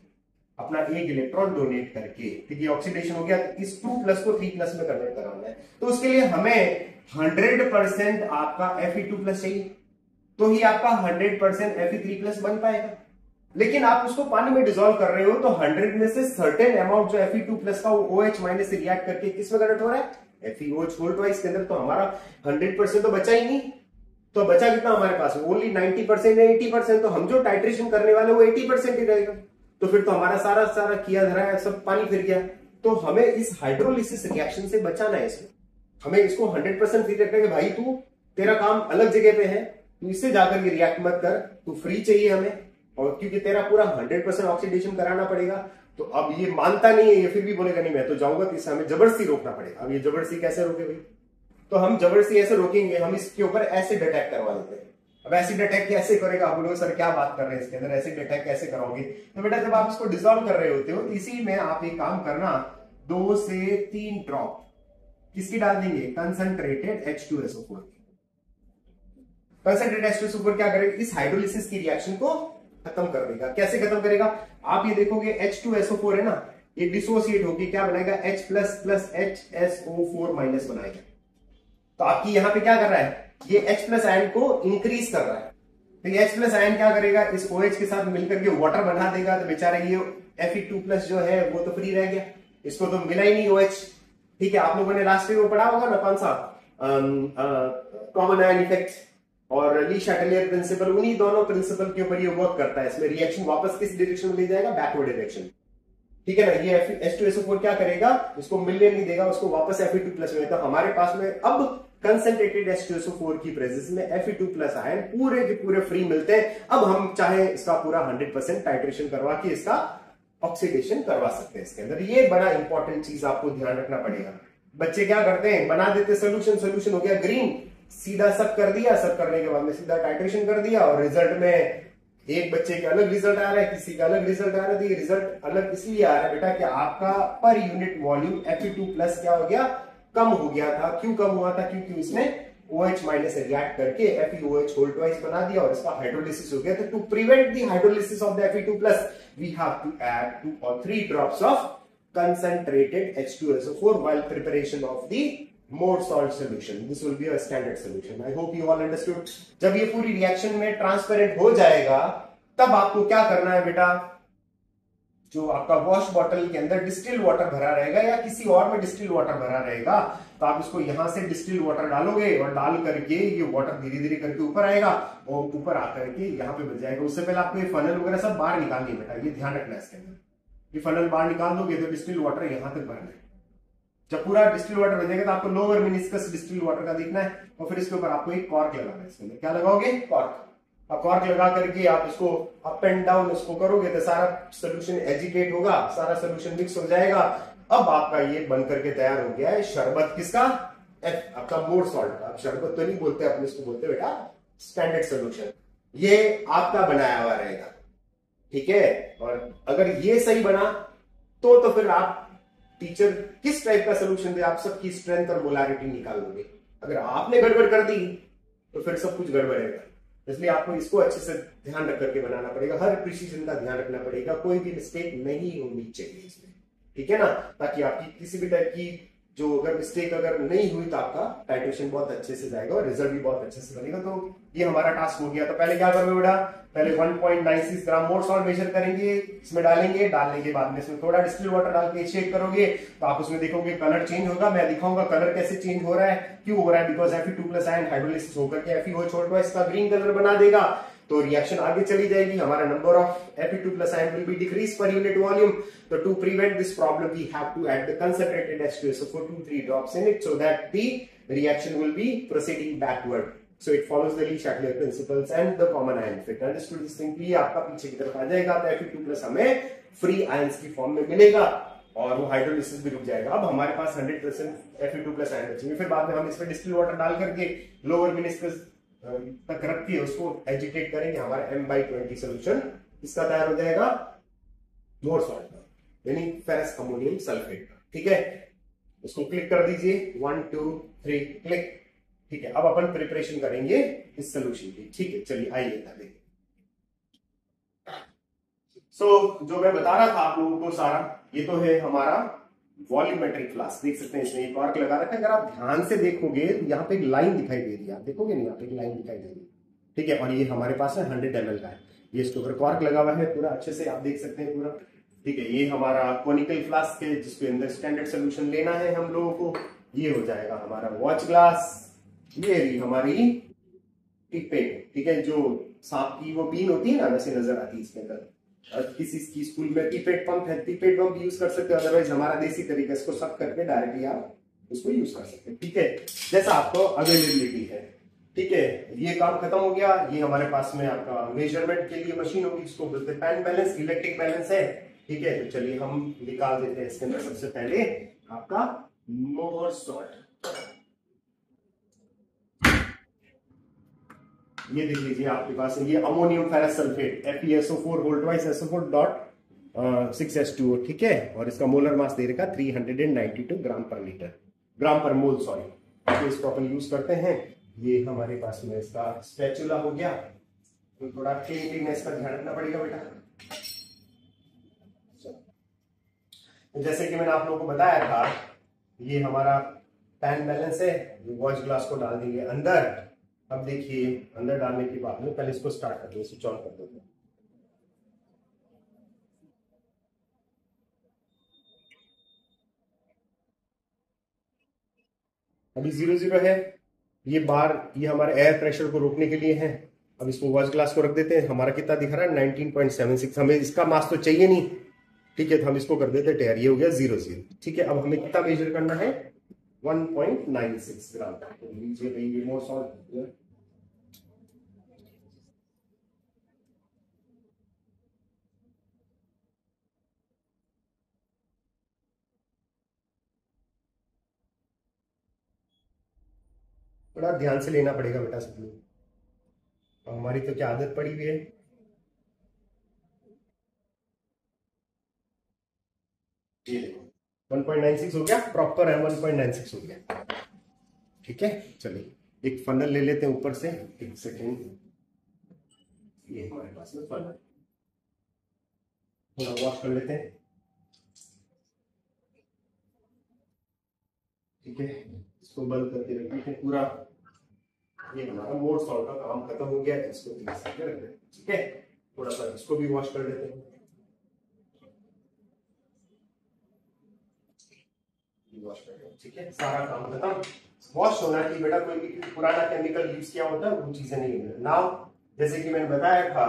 अपना एक इलेक्ट्रॉन डोनेट करके, ठीक है। ऑक्सीडेशन हो गया, तो इस 2 प्लस को 3 प्लस में कन्वर्ट कराना है। तो उसके लिए हमें 100% आपका Fe2 प्लस चाहिए, तो ही आपका 100% Fe3 प्लस बन पाएगा। लेकिन आप उसको पानी में डिसॉल्व कर रहे हो तो 100 में से सर्टेन अमाउंट जो Fe2 प्लस का वो OH माइनस से रिएक्ट करके किसमें कन्वर्ट हो रहा है, FeOH होल ट्वाइस के अंदर। तो हमारा 100% तो बचा ही नहीं। तो बचा कितना हमारे पास, ओनली 90% या 80%। तो हम जो टाइट्रेशन करने वाले वो 80% ही रहेगा। तो फिर तो हमारा सारा किया धरा है सब पानी फिर गया। तो हमें इस हाइड्रोलिसिस रिएक्शन से बचाना है। इसमें हमें इसको 100% फ्री रखना है कि भाई तू तेरा काम अलग जगह पे है, तू इससे जाकर के रिएक्ट मत कर, तू फ्री चाहिए हमें। और क्योंकि तेरा पूरा 100% ऑक्सीडेशन कराना पड़ेगा। तो अब ये मानता नहीं है, ये फिर भी बोलेगा नहीं मैं तो जाऊंगा, तो इसे हमें जबरदस्ती रोकना पड़ेगा। अब ये जबरदस्ती कैसे रोके भाई, तो हम जबरदस्ती ऐसे रोकेंगे, हम इसके ऊपर एसिड अटैक करवा देते हैं। अब एसिड अटैक कैसे करेगा, आप बोलोगे सर क्या बात कर रहे हैं इसके अंदर एसिड अटैक कैसे कराओगे। तो बेटा जब आप इसको डिसॉल्व कर रहे होते हो तो इसी में आप एक काम करना, 2 से 3 ड्रॉप किसकी डाल देंगे, कंसंट्रेटेड H2SO4। कंसंट्रेटेड H2SO4 क्या करेगा, इस हाइड्रोलिसिस की रिएक्शन को खत्म कर देगा। कैसे खत्म करेगा, आप ये देखोगे H2SO4 है ना, ये डिसोसिएट होके क्या बनाएगा, H plus plus HSO4 minus बनाएगा। तो आपकी यहां पे क्या कर रहा है, ये H प्लस आयन को इंक्रीज कर रहा है। तो ये H प्लस आयन क्या करेगा, इस OH के साथ मिलकर के वाटर बना देगा। तो बेचारा ये Fe2 प्लस जो है वो तो फ्री रह गया, इसको तो मिला ही नहीं OH। ठीक है, आप लोगों ने लास्ट में वो पढ़ा होगा ना, कौन सा कॉमन आयन इफेक्ट और ली शैटलियर प्रिंसिपल, उन्हीं दोनों प्रिंसिपल के ऊपर ये वर्क करता है। इसमें रिएक्शन वापस किस डायरेक्शन में ले जाएगा, बैकवर्ड डायरेक्शन। ठीक है ना, ये H2SO4 क्या करेगा, इसको मिलने नहीं देगा, उसको वापस Fe2 प्लस में। तो हमारे पास में अब कंसंट्रेटेड H2SO4 की प्रेजेंस में Fe2 प्लस आयन पूरे के पूरे फ्री मिलते हैं। अब हम चाहे इसका पूरा 100% टाइट्रेशन करवा के इसका ऑक्सीडेशन करवा सकते हैं इसके अंदर। ये बड़ा इंपॉर्टेंट चीज आपको ध्यान रखना पड़ेगा। बच्चे क्या करते हैं, बना देते सोल्यूशन, सोल्यूशन हो गया ग्रीन, सीधा सब कर दिया, सब करने के बाद में सीधा टाइट्रेशन कर दिया, और रिजल्ट में एक बच्चे का अलग रिजल्ट आ रहा है, किसी का अलग रिजल्ट आ रहा है। तो ये रिजल्ट अलग इसलिए आ रहा है बेटा कि आपका पर यूनिट वॉल्यूम Fe2 प्लस क्या हो गया, कम हो गया था। क्यों कम हुआ था, क्योंकि उसने OH माइनस से रिएक्ट करके FeOH होल ट्वाइस बना दिया और इसका हाइड्रोलिसिस हो गया। तो to prevent the hydrolysis of the Fe2 plus we have to add 2 or 3 drops of concentrated H2SO4 while preparation of the more salt solution. This will be a standard solution. I hope you all understood. जब ये पूरी reaction में transparent हो जाएगा तब आपको क्या करना है बेटा, जो आपका वॉश बॉटल के अंदर डिस्टिल वाटर भरा रहेगा या किसी और में डिस्टिल वाटर भरा रहेगा, तो आप इसको यहां से डिस्टिल वाटर डालोगे और डाल करके ये वाटर धीरे धीरे करके ऊपर आएगा और ऊपर आकर के यहाँ पे मिल जाएगा। उससे पहले आपको ये फनल वगैरह सब बाहर निकालनी है बेटा, ये ध्यान रखना है इसके अंदर। ये फनल बाहर निकाल दोगे तो डिस्टिल वाटर यहां तक भरना है। जब पूरा डिस्टिल वाटर हो जाएगा तो आपको लोअर मिनिस्कस डिस्टिल वाटर का देखना है और फिर इसके ऊपर आपको एक कॉर्क लगाना है। इसके अंदर क्या लगाओगे, कॉर्क। अब कॉर्क लगा करके आप इसको अप एंड डाउन उसको करोगे तो सारा सोल्यूशन एजिटेट होगा, सारा सोल्यूशन मिक्स हो जाएगा। अब आपका ये बन करके तैयार हो गया है शरबत, किसका, आपका मोर सॉल्ट का। अब शरबत तो नहीं बोलते अपने, इसको बोलते बेटा स्टैंडर्ड सोल्यूशन। ये आपका बनाया हुआ रहेगा, ठीक है। और अगर ये सही बना तो फिर आप टीचर किस टाइप का सोल्यूशन दे, आप सबकी स्ट्रेंथ और मोलारिटी निकाल लोगे। अगर आपने गड़बड़ कर दी तो फिर सब कुछ गड़बड़ रहेगा। इसलिए आपको इसको अच्छे से ध्यान रख करके बनाना पड़ेगा, हर प्रिसीजन का ध्यान रखना पड़ेगा, कोई भी मिस्टेक नहीं होनी चाहिए इसमें, ठीक है ना। ताकि आपकी किसी भी टाइप की जो अगर मिस्टेक अगर नहीं हुई तो आपका टाइट्रेशन बहुत अच्छे से जाएगा और रिजल्ट भी बहुत अच्छे से बनेगा। तो ये हमारा टास्क हो गया। तो पहले क्या करोगे बेटा, पहले 1.96 ग्राम मोर सॉल्ट मेजर करेंगे, इसमें डालेंगे, डालने के बाद में इसमें थोड़ा डिस्टिल वाटर डाल के शेक करोगे तो आप उसमें देखोगे कलर चेंज होगा। मैं दिखाऊंगा कलर कैसे चेंज हो रहा है, क्यों हो रहा है, because Fe2 plus ion hydrolysis होकर के FeOH छोड़ दो, इसका ग्रीन कलर बना देगा। तो रिएक्शन आगे चली जाएगी, हमारा number of Fe2 plus ion will be decrease per unit volume. तो to prevent this problem we have to add the concentrated H2SO4 2-3 drops in it so that the reaction will be proceeding backward. So it follows the Lee-Chatelier principles and the common ion effect. Understood this thing? ये आपका पीछे की तरफ आ जाएगा तो Fe2 plus हमें free ions की form में मिलेगा और वो हाइड्रोलिसिस भी रुक जाएगा। अब हमारे पास 100% Fe2 प्लस आयन बचेंगे। फिर बाद में हम इसमें डिस्टिल वाटर डाल करके लोअर मिनिस्कस तक रख के उसको एजिटेट करेंगे, हमारा M/20 सोल्यूशन इसका तैयार हो जाएगा मोर सॉल्ट का, यानी फेरस अमोनियम सल्फेट का, ठीक है। उसको क्लिक कर दीजिए, 1 2 3 क्लिक, ठीक है। अब अपन प्रिपरेशन करेंगे इस सोल्यूशन की, ठीक है। चलिए आइए देखिए। जो मैं बता रहा था आप लोगों को सारा, ये तो है हमारा वॉल्यूमेट्रिक फ्लास्क, देख सकते हैं इसमें एक कॉर्क लगा रखा है। अगर आप ध्यान से देखोगे तो यहाँ पे एक लाइन दिखाई दे रही है, आप देखोगे नहीं, यहाँ पे एक लाइन दिखाई दे रही है, ठीक है। और ये हमारे पास है 100 ml का है, ये इसके ऊपर कॉर्क लगा हुआ है पूरा अच्छे से, आप देख सकते हैं पूरा, ठीक है। ये हमारा कोनिकल फ्लास्क है जिसके अंदर स्टैंडर्ड सोल्यूशन लेना है हम लोगों को। ये हो जाएगा हमारा वॉच ग्लास, ये रही हमारी पिपेट, ठीक है। जो सांप की वो बीन होती है ना, वैसे नजर आती है इसके अंदर। किसी की स्कूल में पिपेट पंप है, पिपेट पंप यूज कर सकते हो, अदरवाइज हमारा देसी तरीका इसको सब करके डायरेक्टली आप उसको यूज कर सकते हैं, ठीक है, जैसा आपको अवेलेबिलिटी है, ठीक है। ये काम खत्म हो गया। ये हमारे पास में आपका मेजरमेंट के लिए मशीन होगी, इसको बोलते हैं पैन बैलेंस, इलेक्ट्रिक बैलेंस है, ठीक है। तो चलिए हम निकाल देते हैं इसके अंदर सबसे पहले आपका मोर सॉल्ट। ये देख लीजिए आपके पास ये ammonium ferrous sulphate FeSO4 whole twice SO4.6H2O, ठीक है। और इसका मोलर मास दे रखा 392 ग्राम पर लीटर, ग्राम पर मोल, सॉरी। तो इसको अपन यूज करते हैं। ये हमारे पास में इसका स्पैचुला हो गया, तो थोड़ा क्लीननेस का ध्यान रखना पड़ेगा बेटा। जैसे कि मैंने आप लोगों को बताया था, ये हमारा पैन बैलेंस है, ये वॉश ग्लास को डाल देंगे अंदर। अब देखिए अंदर डालने के बाद में पहले इसको स्टार्ट कर देंगे, स्विच ऑन कर देंगे। अभी 0 है, ये बार ये हमारे एयर प्रेशर को रोकने के लिए है। अब इसको वॉश ग्लास को रख देते हैं, हमारा कितना दिख रहा है 19.76। हमें इसका मास तो चाहिए नहीं, ठीक है, तो हम इसको कर देते हैं टेयर, ये हो गया 0। ठीक है, अब हमें कितना मेजर करना है 1.96 ग्राम। तो लीजिए भाई ये मोर सॉल्ट, बड़ा ध्यान से लेना पड़ेगा बेटा सब लोग, हमारी तो क्या आदत पड़ी हुई है। ये देखो 1.96 हो गया, प्रॉपर है 1.96 हो गया। ठीक है, चलिए एक फनल ले लेते हैं ऊपर से, एक सेकेंड, ये हमारे पास में फनल, थोड़ा वॉश कर लेते हैं। ठीक है, इसको बंद करके रखते हैं पूरा, ये हमारा मोर सॉल्ट का काम खत्म हो गया, इसको रख देते हैं। ठीक है, थोड़ा सा इसको भी वॉश कर लेते हैं, वॉश कर लेते हैं। ठीक है, सारा काम खत्म, वॉश होना चाहिए बेटा, कोई भी पुराना केमिकल यूज किया होता है वो चीजें नहीं है। नाउ जैसे कि मैंने बताया था,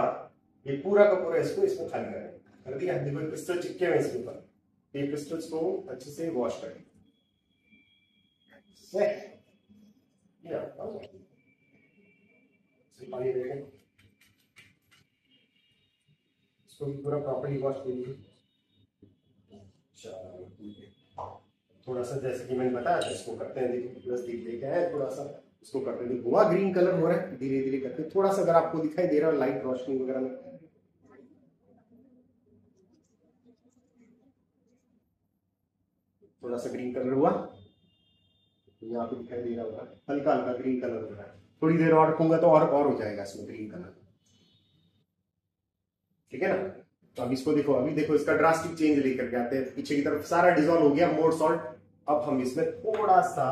ये पूरा का पूरा इसको इसमें खाली कर दिया। देखो क्रिस्टल चिपके हुए इसके ऊपर, ये क्रिस्टल्स को अच्छे से वॉश करें। पानी देखें, इसको भी पूरा प्रॉपर्ली वॉश कीजिए। थोड़ा सा जैसे कि मैंने बताया था, इसको करते हैं, देखिए प्लस दिख है, थोड़ा सा इसको करते हैं, हुआ ग्रीन कलर हो रहा है, धीरे धीरे करते हैं। थोड़ा सा अगर आपको दिखाई दे रहा है लाइट रोशनी वगैरह में, थोड़ा सा ग्रीन कलर हुआ, यहाँ पे दिखाई दे रहा होगा, हल्का हल्का ग्रीन कलर हो रहा है। थोड़ी देर और रखूंगा तो और हो जाएगा इसमें ग्रीन कलर। ठीक है ना, तो अब इसको देखो, अभी देखो इसका ड्रास्टिक चेंज लेकर के आते हैं, पीछे की तरफ सारा डिजोल्व हो गया मोर सॉल्ट। अब हम इसमें थोड़ा सा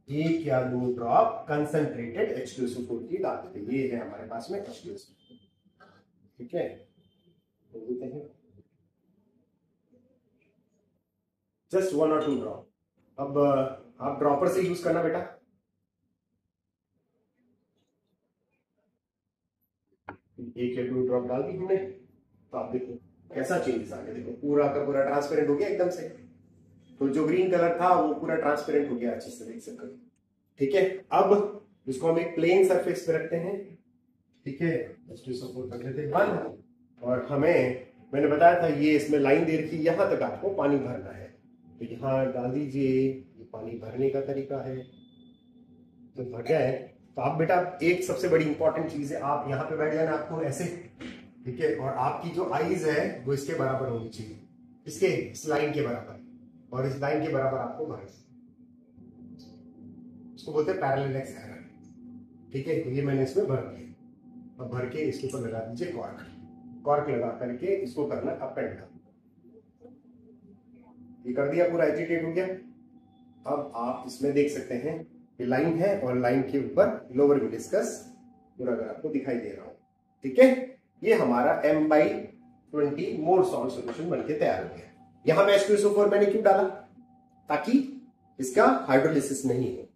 1 या 2 ड्रॉप कंसंट्रेटेड H2SO4 की डाल देते हैं। ये है हमारे पास में H2SO4। ठीक है, जस्ट 1 और 2 ड्रॉप। अब आप ड्रॉपर से यूज करना बेटा, एक या 2 ड्रॉप डाल दी हमने, तो आप देखो कैसा चेंजेस आ गया। देखो पूरा का पूरा ट्रांसपेरेंट हो गया एकदम से, तो जो ग्रीन कलर था वो पूरा ट्रांसपेरेंट हो गया, अच्छे से देख सकते हो। ठीक है, अब इसको हम एक प्लेन सरफेस पे रखते हैं। ठीक है, H2SO4 कर लेते हैं बंद, और हमें मैंने बताया था ये इसमें लाइन दे रखी, यहां तक आपको पानी भरना है, तो यहाँ डाल दीजिए। ये पानी भरने का तरीका है, तो भर गया है। तो आप बेटा एक सबसे बड़ी इंपॉर्टेंट चीज है, आप यहाँ पे बैठ जाना, आपको ऐसे, ठीक है, और आपकी जो आईज है वो इसके बराबर होनी चाहिए, इसके इस लाइन के बराबर, और इस लाइन के बराबर आपको भरना, इसको बोलते हैं पैरेलल एरर। ठीक है, तो ये मैंने इसमें भर दिया। अब भर के इसके ऊपर लगा दीजिए कॉर्क, कॉर्क लगा करके इसको करना अप एंड डाउन। ये कर दिया, पूरा एजिटेट हो गया। अब आप इसमें देख सकते हैं ये लाइन है, और लाइन के ऊपर लोअर मेनिस्कस पूरा अगर आपको दिखाई दे रहा हो। ठीक है, ये हमारा M/20 मोर सॉल्ट सोल्यूशन बनके तैयार हो गया। यहां पे H2SO4 मैंने क्यों डाला, ताकि इसका हाइड्रोलिसिस नहीं हो।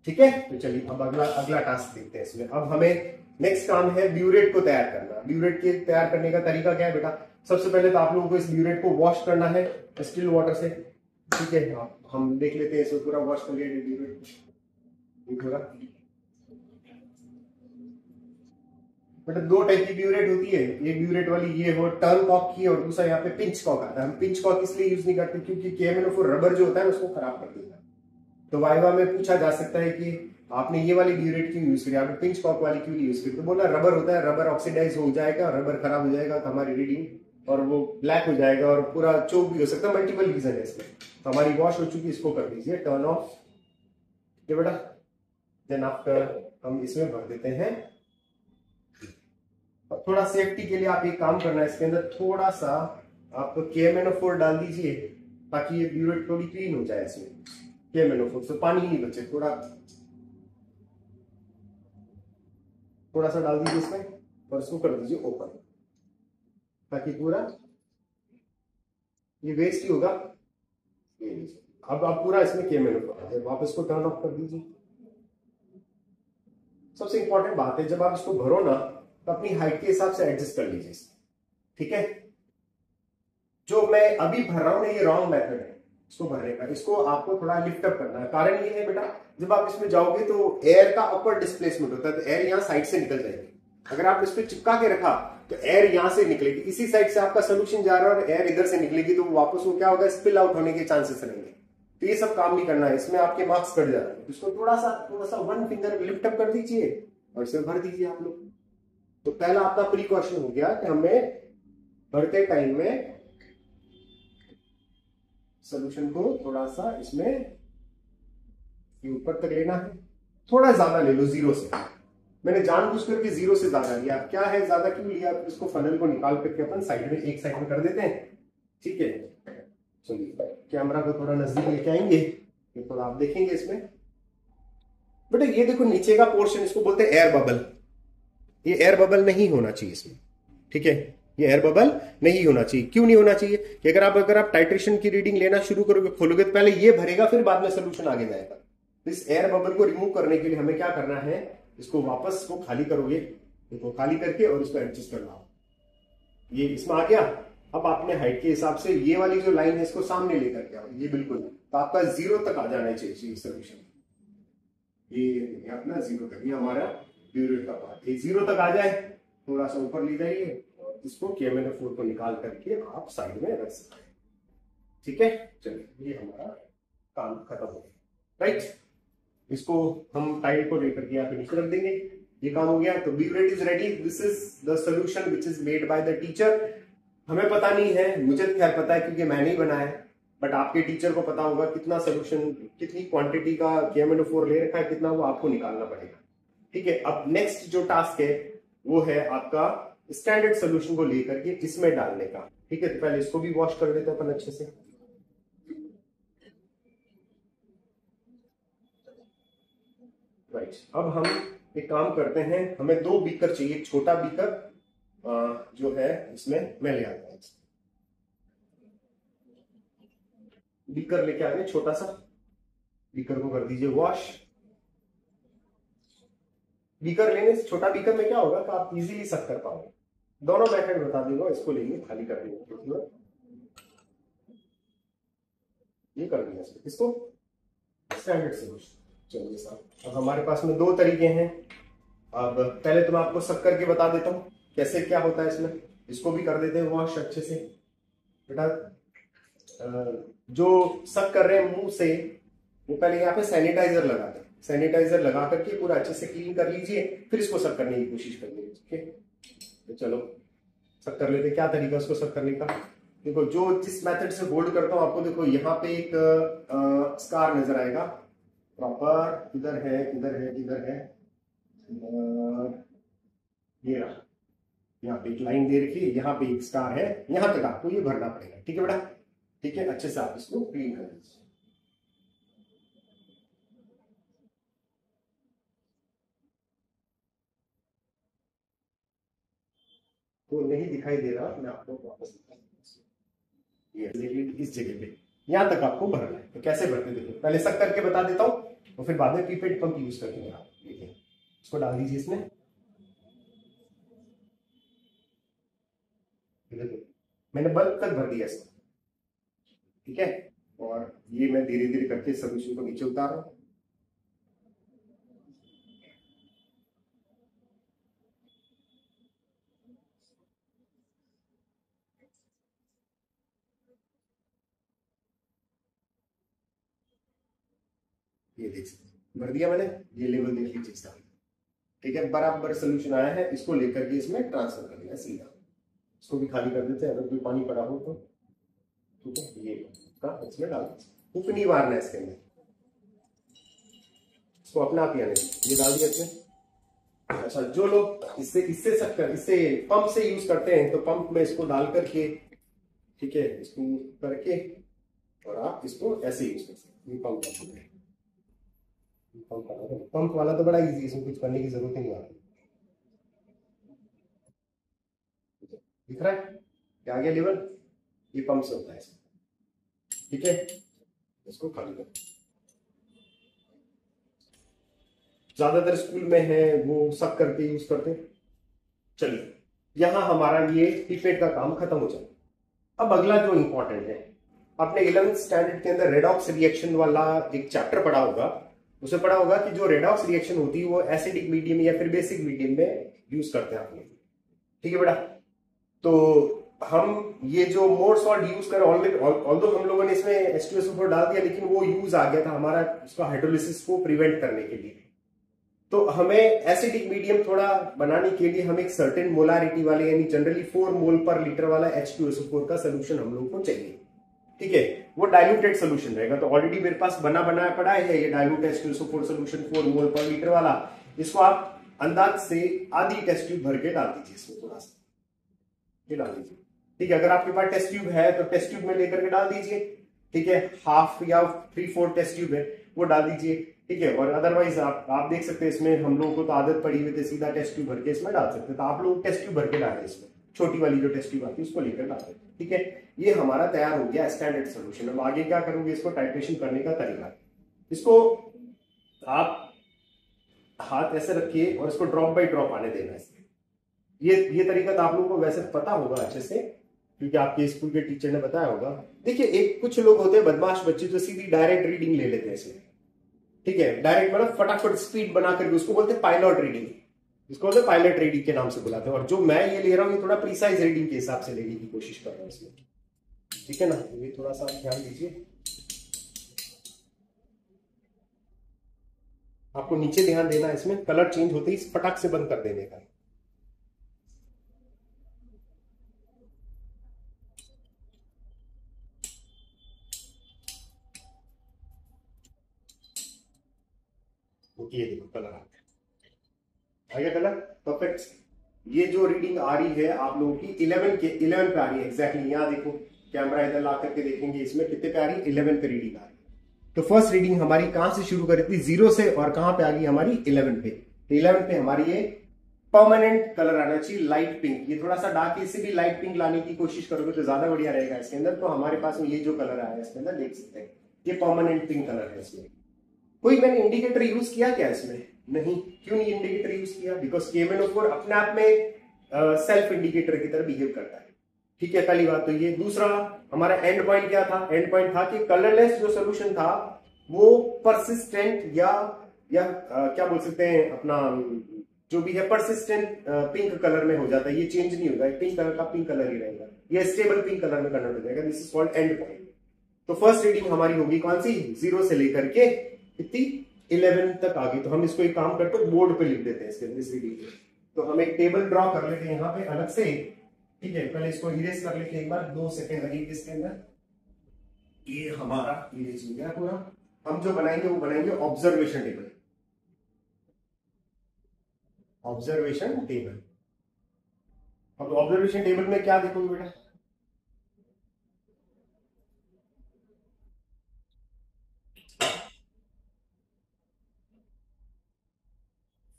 ठीक है, तो चलिए अब अगला टास्क देखते हैं इसमें। अब हमें नेक्स्ट काम है ब्यूरेट को तैयार करना। ब्यूरेट के तैयार करने का तरीका क्या है बेटा, सबसे पहले तो आप लोगों को इस ब्यूरेट को वॉश करना है स्टिल वाटर से। ठीक है, हम देख लेते हैं, इसको पूरा वॉश कर लिया ब्यूरेट पूरा। बेटा 2 टाइप की ब्यूरेट होती है, एक ब्यूरेट वाली ये हो टर्न कॉक की, और दूसरा यहाँ पे पिंच कॉक आता है। हम पिंच कॉक इसलिए यूज नहीं करते क्योंकि KMnO4 रबर जो होता है उसको खराब कर देता है। तो वाइवा में पूछा जा सकता है कि आपने ये वाली ब्यूरेट क्यों यूज करी, आपने पिंच कॉक वाली क्यों यूज करी, तो बोला रबर होता है, रबर ऑक्सीडाइज हो जाएगा, रबर खराब हो जाएगा, तो हमारी रीडिंग और वो ब्लैक हो जाएगा, और पूरा चोक भी हो सकता है। मल्टीपल रीजन है इसमें। तो हमारी वॉश हो चुकी, इसको कर दीजिए टर्न ऑफ। ठीक है बेटा, देन आफ्टर हम इसमें भर देते हैं। अब थोड़ा सेफ्टी के लिए आप एक काम करना है, इसके अंदर थोड़ा सा आप KMnO4 डाल दीजिए, ताकि ये ब्यूरेट थोड़ी क्लीन हो जाए इसमें KMnO4 से पानी नहीं बचे। थोड़ा सा डाल दीजिए इसमें और इसको कर दीजिए ओपन, ताकि पूरा ये वेस्ट ही होगा। अब आप पूरा इसमें KMnO4 वापस इसको टर्न ऑफ कर दीजिए। सबसे इंपॉर्टेंट बात है, जब आप इसको भरो ना तो अपनी हाइट के हिसाब से एडजस्ट कर लीजिए, ठीक है। जो मैं अभी भर रहा हूं ना, ये रॉन्ग मेथड है इसको भरने का। इसको आपको थोड़ा लिफ्ट अप करना है। कारण ये है बेटा, जब आप इसमें जाओगे तो एयर का अपवर्ड डिस्प्लेसमेंट होता है, तो एयर यहां साइड से निकल जाएगी। अगर आप इस पर चिपका के रखा तो एयर यहां से निकलेगी, इसी साइड से आपका सोल्यूशन जा रहा है और एयर इधर से निकलेगी, तो वापस वो क्या होगा, स्पिल आउट होने के चांसेस रहेंगे। तो ये सब काम नहीं करना है, इसमें आपके मार्क्स कट जा रहे हैं। इसको थोड़ा सा 1 फिंगर लिफ्ट अप कर दीजिए और इसे भर दीजिए आप लोग। तो पहला आपका प्रिकॉशन हो गया कि हमें भरते टाइम में सोल्यूशन को थोड़ा सा इसमें ऊपर तक लेना है। थोड़ा ज्यादा ले लो जीरो से, मैंने जानबूझ करके जीरो से ज्यादा लिया। क्या है ज्यादा क्यों लिया, इसको फनल को निकाल करके अपन साइड में, एक साइड में कर देते हैं, ठीक है। चलिए कैमरा को थोड़ा नजदीक लेके आएंगे, ये थोड़ा आप देखेंगे इसमें। बेटा ये देखो नीचे का पोर्शन, इसको बोलते हैं एयर बबल। ये एयर बबल नहीं होना चाहिए इसमें, ठीक है। ये एयर बबल नहीं होना चाहिए। क्यों नहीं होना चाहिए कि अगर आप टाइट्रेशन की रीडिंग लेना शुरू करोगे, खोलोगे तो पहले ये भरेगा, फिर बाद में सोल्यूशन आगे जाएगा। तो इस एयर बबल को रिमूव करने के लिए हमें क्या करना है, इसको वापस इसको खाली करोगे, इसको खाली करके और इसको एडजस्ट करना। ये इसमें आ गया। अब आपने हाइट के हिसाब से ये वाली जो लाइन है इसको सामने लेकर के आओ, ये बिल्कुल, तो आपका 0 तक आ जाना चाहिए सोल्यूशन। ये अपना 0 तक, ये हमारा ब्यूरेट का पार्ट, ये 0 तक आ जाए, थोड़ा सा ऊपर ले जाइए और इसको KMnO4 को निकाल करके आप साइड में रख सकते हैं, ठीक है। चलिए ये हमारा काम खत्म हो गया, राइट। इसको हम टाइल को लेकर के यहाँ पे नीचे रख देंगे, ये काम हो गया। तो burette is ready. This is the solution which is made by the teacher. हमें पता नहीं है, मुझे खैर पता है क्योंकि मैंने ही बनाया है, बट आपके टीचर को पता होगा कितना सोल्यूशन, कितनी क्वांटिटी का KMnO4 ले रखा है, कितना वो आपको निकालना पड़ेगा, ठीक है। अब नेक्स्ट जो टास्क है वो है आपका स्टैंडर्ड सोल्यूशन को लेकर के इसमें डालने का, ठीक है। तो पहले इसको भी वॉश कर देते हैं अपन अच्छे से। राइट, अब हम एक काम करते हैं, हमें 2 बीकर चाहिए। छोटा बीकर जो है इसमें मैं ले आता हूं, बीकर लेके आ गए, छोटा सा बीकर को कर दीजिए वॉश। बीकर लेने से, छोटा बीकर में क्या होगा कि आप इजीली सक कर पाओगे। दोनों मेथड बता दूंगा, इसको लेंगे, खाली कर देंगे, ये कर दिया इसको स्टैंडर्ड सोल्यूशन। चलिए साहब, अब हमारे पास में 2 तरीके हैं। अब पहले तो मैं आपको सक करके बता देता हूँ कैसे क्या होता है इसमें। इसको भी कर देते हैं वॉश अच्छे से। बेटा जो सक कर रहे हैं मुंह से, वो पहले यहाँ पे सैनिटाइजर लगा दें। सैनिटाइजर लगा करके पूरा अच्छे से क्लीन कर लीजिए, फिर इसको सक करने की कोशिश करिए, ठीक है। तो चलो सक कर लेते। क्या तरीका उसको सक करने का, देखो जो जिस मेथड से होल्ड करता हूँ आपको, देखो यहाँ पे एक स्कार नजर आएगा प्रॉपर, इधर है, इधर है, इधर है, ये रहा, यहाँ पे एक लाइन दे रखी है, यहाँ पे एक स्कार है, यहाँ तक आपको ये भरना पड़ेगा, ठीक है बेटा, ठीक है। अच्छे से आप इसको क्लीन कर दीजिए। तो नहीं दिखाई दे रहा, मैं आपको वापस ये इस जगह पे यहां तक आपको भरना है। तो कैसे भरते देखो, पहले सक करके बता देता हूं और फिर बाद में पीपेट पंप यूज करेंगे आप। देखिए इसको डाल दीजिए इसमें, मैंने बल्ब तक भर दिया इसको, ठीक है। और ये मैं धीरे धीरे करके सोल्यूशन को नीचे उतार रहा हूं। ये देख सकते भर दिया मैंने, ये लेवल देख लीजिए इसका, ठीक है। बराबर सोल्यूशन आया है, इसको लेकर के इसमें ट्रांसफर कर दिया सीधा। इसको भी खाली कर देते हैं, अगर कोई पानी पड़ा हो तो, ठीक है। ये इसमें डाल दीजिए, हुक नहीं मारना है इसके अंदर, इसको अपने आप ही आने दीजिए। ये डाल दिया इसमें। अच्छा, जो लोग इससे पंप से यूज करते हैं, तो पंप में इसको डाल करके, ठीक है, इसको करके और आप इसको ऐसे यूज कर सकते हैं। पंप पंप वाला तो बड़ा इजी, इसमें कुछ करने की जरूरत ही नहीं आती। दिख रहा है क्या आ गया लेवल, ये पंप से होता है इसमें, ठीक है। इसको खाली कर, ज्यादातर स्कूल में है वो सब करके यूज करते हैं। चलिए यहां हमारा ये पिपेट का काम खत्म हो जाए। अब अगला जो इंपॉर्टेंट है, आपने 11th स्टैंडर्ड के अंदर रेडॉक्स रिएक्शन वाला एक चैप्टर पढ़ा होगा, उसे पढ़ा होगा कि जो रेडॉक्स रिएक्शन होती है वो एसिडिक मीडियम या फिर बेसिक मीडियम में यूज करते हैं आपने, ठीक है बेटा। तो हम ये जो मोर सॉल्ट यूज कर ऑल्दो हम लोगों ने इसमें H2SO4 डाल दिया, लेकिन वो यूज आ गया था हमारा उसका हाइड्रोलिसिस को प्रिवेंट करने के लिए। तो हमें एसिडिक मीडियम थोड़ा बनाने के लिए हम एक सर्टेन मोलारिटी वाले यानी जनरली 4 मोल पर लीटर वाला H2SO4 का सोल्यूशन हम लोगों को चाहिए, ठीक है। वो डाइल्यूटेड सोल्यूशन रहेगा। तो ऑलरेडी मेरे पास बनाया पड़ा है ये डाइल्यूट H2SO4 सोल्यूशन 4 मोल पर लीटर वाला। इसको आप अंदाज से आधी टेस्ट ट्यूब भर के डाल दीजिए इसमें, थोड़ा सा ये डाल दीजिए, ठीक है। अगर आपके पास टेस्ट ट्यूब है तो टेस्ट ट्यूब में लेकर के डाल दीजिए, ठीक है। हाफ या 3/4 टेस्ट ट्यूब है वो डाल दीजिए, ठीक है। और अदरवाइज आप देख सकते हैं इसमें हम लोगों को तो आदत पड़ी हुई थी सीधा टेस्ट ट्यूब भर के इसमें डाल सकते हैं, तो आप लोग टेस्ट ट्यूब भर के डालें इसमें, छोटी वाली जो टेस्ट ट्यूब आती है उसको लेकर डालें, ठीक है। ये हमारा तैयार हो गया स्टैंडर्ड सोल्यूशन। अब आगे क्या करोगे, इसको टाइट्रेशन करने का तरीका, इसको आप हाथ ऐसे रखिए और इसको ड्रॉप बाई ड्रॉप आने देना इसमें। ये तरीका तो आप लोगों को वैसे पता होगा अच्छे से, क्योंकि आपके स्कूल के टीचर ने बताया होगा। देखिए एक कुछ लोग होते हैं बदमाश बच्चे जो सीधी डायरेक्ट रीडिंग ले लेते हैं इसमें, ठीक है। डायरेक्ट मतलब फटाफट स्पीड बना करके, उसको बोलते हैं पायलट रीडिंग, इसको बोलते हैं पायलट रीडिंग के नाम से बुलाते हैं। और जो मैं ये ले रहा हूं ये थोड़ा प्रिसाइज रीडिंग के हिसाब से लेने की कोशिश कर रहा हूं इसमें, ठीक है ना। ये थोड़ा सा ध्यान दीजिए, आपको नीचे ध्यान देना है इसमें, कलर चेंज होते ही फटाक से बंद कर देने का। ये देखो कलर आ गया कलर, परफेक्ट। ये जो रीडिंग आ रही है आप लोगों की 11 पे आ रही है एग्जैक्टली। यहाँ देखो कैमरा इधर ला करके देखेंगे इसमें कितने पे आ रही है, 11 पे रीडिंग आ रही है। तो फर्स्ट रीडिंग हमारी कहां से शुरू करी थी, 0 से, और कहां पे आ गई हमारी 11 पे। तो 11 पे हमारी ये परमानेंट कलर आना चाहिए लाइट पिंक। ये थोड़ा सा डार्क, इससे भी लाइट पिंक लाने की कोशिश करोगे तो ज्यादा बढ़िया रहेगा इसके अंदर। तो हमारे पास में ये जो कलर आया है इसके अंदर देख सकते हैं, ये परमानेंट पिंक कलर है इसमें। कोई मैंने इंडिकेटर यूज किया क्या इसमें, नहीं। क्यों नहीं इंडिकेटर यूज किया, बिकॉज KMnO4 अपने आप में सेल्फ इंडिकेटर की तरह बिहेव करता है, ठीक है। पहली बात तो ये। दूसरा हमारा एंड पॉइंट क्या था, एंड पॉइंट था कि कलरलेस जो सोल्यूशन था वो परसिस्टेंट या क्या बोल सकते हैं अपना जो भी है परसिस्टेंट पिंक कलर में हो जाता है। ये चेंज नहीं होगा, पिंक कलर का पिंक कलर ही रहेगा, ये स्टेबल पिंक कलर में कन्वर्ट हो जाएगा। This is called and point. तो फर्स्ट रीडिंग हमारी होगी कौन सी, 0 से लेकर के कितनी 11 तक आ गई। तो हम इसको एक काम करते हैं बोर्ड पे लिख देते हैं इसके इस रीडिंग पे। तो हम एक टेबल ड्रॉ कर लेते हैं यहाँ पे अलग से, ठीक है। पहले इसको इरेज कर लेते हैं एक बार, 2 सेकंड लगेंगे इसके अंदर। ये हमारा इरेज हो गया पूरा। हम जो बनाएंगे वो बनाएंगे ऑब्जर्वेशन टेबल, ऑब्जर्वेशन टेबल। अब ऑब्जर्वेशन टेबल में क्या देखोगे बेटा,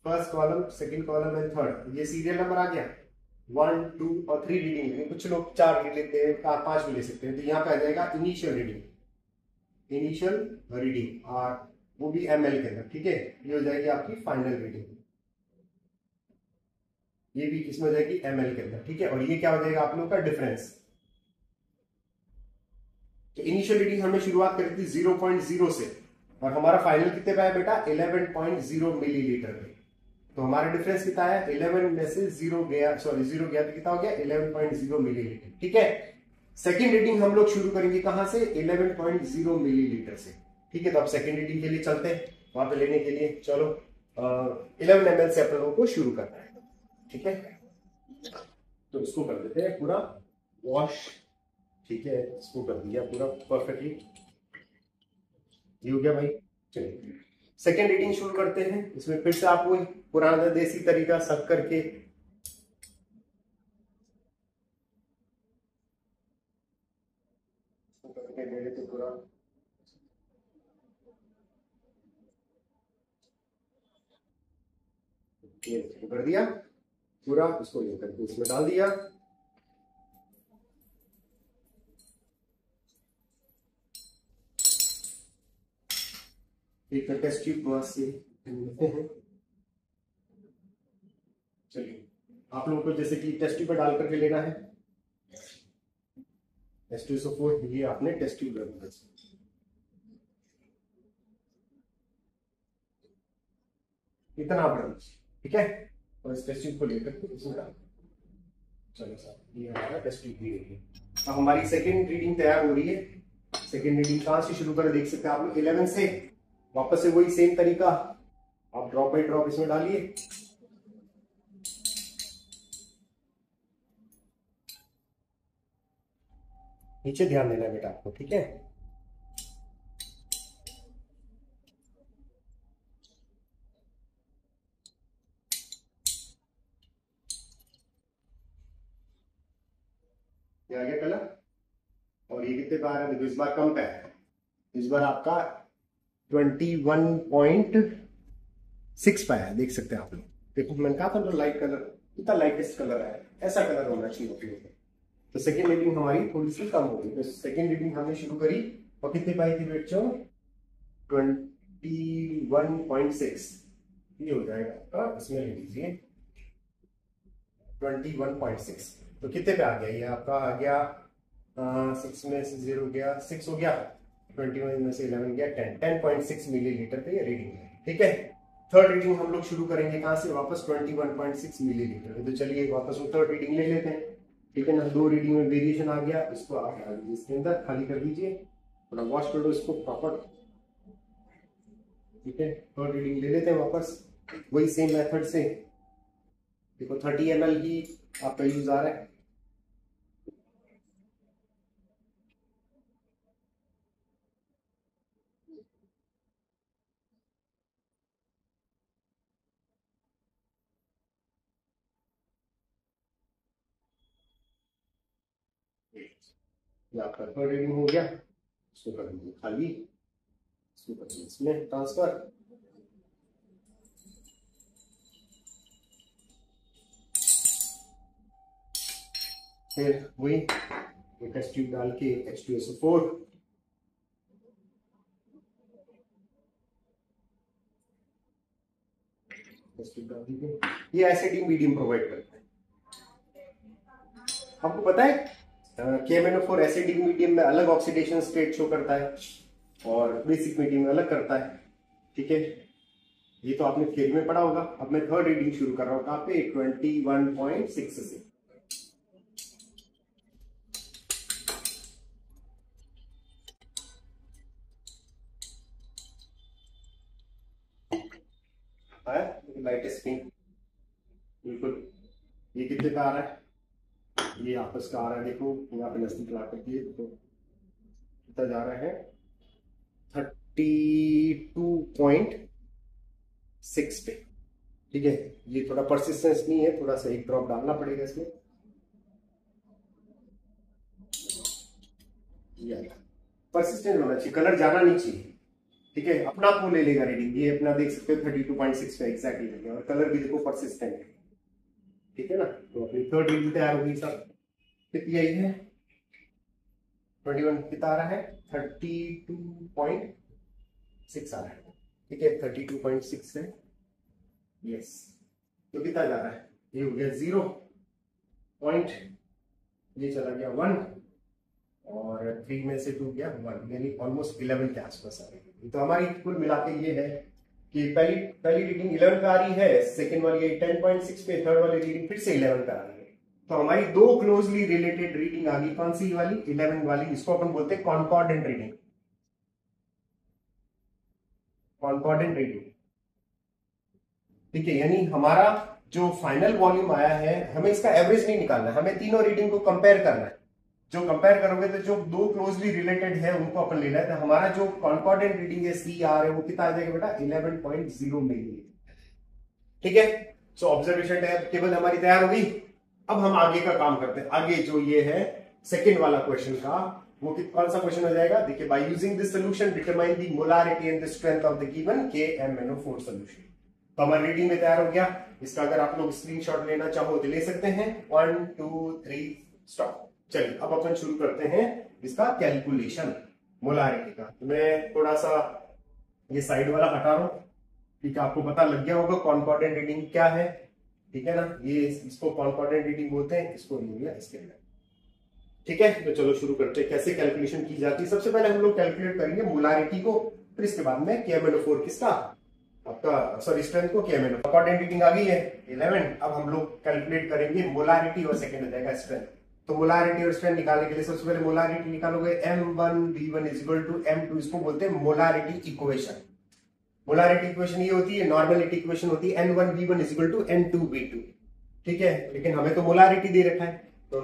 first column, second column and third, ये सीरियल नंबर आ गया। 1 2 और 3 रीडिंग लेंगे, कुछ लोग 4 भी लेते हैं, 5 भी ले सकते हैं। तो यहाँ पे आ जाएगा इनिशियल रीडिंग, इनिशियल रीडिंग, और वो भी ml के अंदर, ठीक है। ये हो जाएगी आपकी फाइनल रीडिंग, ये भी इसमें हो जाएगी ml के अंदर, ठीक है। और ये क्या हो जाएगा आप लोगों का डिफरेंस। तो इनिशियल रीडिंग हमने शुरुआत करी थी 0.0 से, और हमारा फाइनल कितने पे आया बेटा 11.0 मिलीलीटर पे। तो हमारा डिफरेंस कितना है, 11 में से 0 गया, सॉरी 0 गया तो कितना हो गया 11.0 मिलीलीटर, ठीक है। सेकेंड रीडिंग हम लोग शुरू करेंगे कहां से, 11.0 मिलीलीटर से, ठीक है। तो अब सेकेंड रीडिंग के लिए चलते हैं, वहां पे लेने के लिए चलो 11 ml से अपन लोगों को शुरू करना है, ठीक है। तो इसको कर देते हैं पूरा वॉश, ठीक है। इसको कर दिया पूरा परफेक्टली, ये हो गया भाई। चलिए सेकेंड रीडिंग शुरू करते हैं। इसमें फिर से आपको पुराना देसी तरीका सब करके तो पूरा ये कर दिया पूरा, इसको लेकर के इसमें डाल दिया। एक टेस्ट ट्यूब से चलिए आप लोगों को जैसे कि टेस्ट ट्यूब पर डाल करके लेना है। H2SO4 ये आपने टेस्ट ट्यूब रखना है, इतना बड़ा, ठीक है। और इस टेस्ट ट्यूब को लेकर के इसमें डाल। चलो सर ये हमारा टेस्ट ट्यूब भी रेडी है। अब हमारी सेकेंड रीडिंग तैयार हो रही है। सेकेंड रीडिंग कहां से शुरू करें देख सकते हैं आप लोग 11 से। वापस से वही सेम तरीका, आप ड्रॉप बाई ड्रॉप इसमें डालिए। नीचे ध्यान देना है बेटा आपको, ठीक है। ये आ गया कलर। और ये कितने का आ रहा है देखो, इस बार कम पे है, इस बार आपका 21.6 पे है, देख सकते हैं आप लोग। देखो मैंने कहा था ना लाइट कलर, कितना लाइटेस्ट कलर है, ऐसा कलर होना चाहिए होती है। तो सेकेंड रीडिंग हमारी थोड़ी सी कम होगी। तो सेकेंड रीडिंग हमने शुरू करी और कितने पाई थी बच्चों, 21.6। ये हो जाएगा आपका, इसमें ले लीजिए 21.6। तो कितने पे आ गया ये आपका, आ गया 6 में से 0 गया, 6 हो गया, 21 में से 11 गया, 10.6 मिलीलीटर पे ये रीडिंग है, ठीक है। थर्ड रीडिंग हम लोग शुरू करेंगे कहां से, वापस 21.6 मिलीलीटर। तो चलिए वापस हम थर्ड रीडिंग ले लेते हैं, ठीक है ना। 2 रीडिंग में वेरिएशन आ गया, इसको आप डाल दीजिए इसके अंदर, खाली कर दीजिए, थोड़ा वॉश कर दो इसको प्रॉपर, ठीक है। थर्ड रीडिंग ले लेते हैं वापस वही सेम मेथड से। देखो 30 ml ही आपका यूज आ रहा है। ये आपका थर्ड रीडिंग हो गया, इसको कर दीजिए खाली, इसको कर दीजिए इसमें ट्रांसफर। फिर वही टेस्ट ट्यूब डाल के H2SO4 टेस्ट ट्यूब डाल दीजिए। ये एसिडिक मीडियम प्रोवाइड करता है। आपको पता है KMnO4 एसिडिक मीडियम में अलग ऑक्सीडेशन स्टेट शो करता है और बेसिक मीडियम में अलग करता है, ठीक है। ये तो आपने थ्योरी में पढ़ा होगा। अब मैं थर्ड रीडिंग शुरू कर रहा हूं कहां पे, 21.6 से। लाइटेस्ट पिंक, बिल्कुल। ये कितने का आ रहा है, ये आपस का आ रहा है, देखो यहाँ पे नजदीक ला करके तो कितना जा रहा है, 32.6 पे, ठीक है। ये थोड़ा परसिस्टेंस नहीं है, थोड़ा सा एक ड्रॉप डालना पड़ेगा इसमें। परसिस्टेंट होना चाहिए, कलर जाना नहीं चाहिए, ठीक है। अपना आप वो ले लेगा रीडिंग, ये अपना देख सकते हो 32.6 पे एग्जैक्टली लगे, और कलर भी देखो परसिस्टेंट है, ठीक है ना। तो अपनी थर्ड रीडिंग तैयार होगी सब। कितनी आई है, 21 कितना आ रहा है, 32.6 आ रहा है, ठीक है। 32.6 है, यस। तो कितना जा रहा है, ये हो गया 0 पॉइंट, ये चला गया 1 और 3 में से 2 गया 1, यानी ऑलमोस्ट 11 के आसपास आ रही है। तो हमारी कुल मिला के ये है कि पहली रीडिंग 11 पे आ रही है, सेकेंड वाली 10.6 पे, थर्ड वाली रीडिंग फिर से 11 पे आ रही है। तो हमारी 2 क्लोजली रिलेटेड रीडिंग आ गई, कौन सी वाली, 11 वाली, इसको अपन बोलते हैं कॉन्कॉर्डेंट रीडिंग, कॉन्कॉर्डेंट रीडिंग, ठीक है। यानी हमारा जो फाइनल वॉल्यूम आया है, हमें इसका एवरेज नहीं निकालना है, हमें तीनों रीडिंग को कंपेयर करना है। जो कंपेयर करोगे तो जो 2 क्लोजली रिलेटेड है उनको अपन लेना है। तो हमारा जो कॉन्कॉर्डेंट रीडिंग है CR है, वो कितना आ जाएगा बेटा, 11.0 मिलीमीटर, ठीक है। सो ऑब्जर्वेशन टेबल हमारी तैयार होगी। अब हम आगे का काम करते हैं। आगे जो ये है सेकेंड वाला क्वेश्चन का, वो कौन सा क्वेश्चन हो जाएगा, देखिए, by using this solution determine the molarity and the strength of the given KMnO4 solution. तो हमारी रीडिंग में तैयार हो गया। इसका अगर आप लोग स्क्रीनशॉट लेना चाहो तो ले सकते हैं। 1 2 3 स्टॉप। चलिए अब अपन शुरू करते हैं इसका कैलकुलेशन मोलारिटी का। तो मैं थोड़ा सा ये साइड वाला हटा रहा हूं, ठीक है। आपको पता लग गया होगा कॉन्कॉर्डेंट रीडिंग क्या है, ठीक है ना। ये इसको कॉन्कॉर्डेंट रीडिंग बोलते हैं, इसको इसके अंदर, ठीक है। तो चलो शुरू करते हैं कैसे कैलकुलेशन की जाती है। सबसे पहले हम लोग कैलकुलेट करेंगे मोलारिटी को, फिर इसके बाद में KMnO4 किसका आपका सॉरी स्ट्रेंथ को KMnO। कॉन्कॉर्डेंट रीडिंग आ गई है 11। अब हम लोग कैलकुलेट करेंगे मोलारिटी और सेकंड हो जाएगा स्ट्रेंथ। तो मोलारिटी और स्ट्रेंथ निकालने के लिए सबसे पहले मोलारिटी निकालोगे M1V1 = M2। इसको बोलते हैं मोलारिटी इक्वेशन। मोलारिटी इक्वेशन ये होती है, नॉर्मलिटी इक्वेशन होती है N1V1 = N2V2, ठीक है। लेकिन हमें तो मोलारिटी दे रखा है तो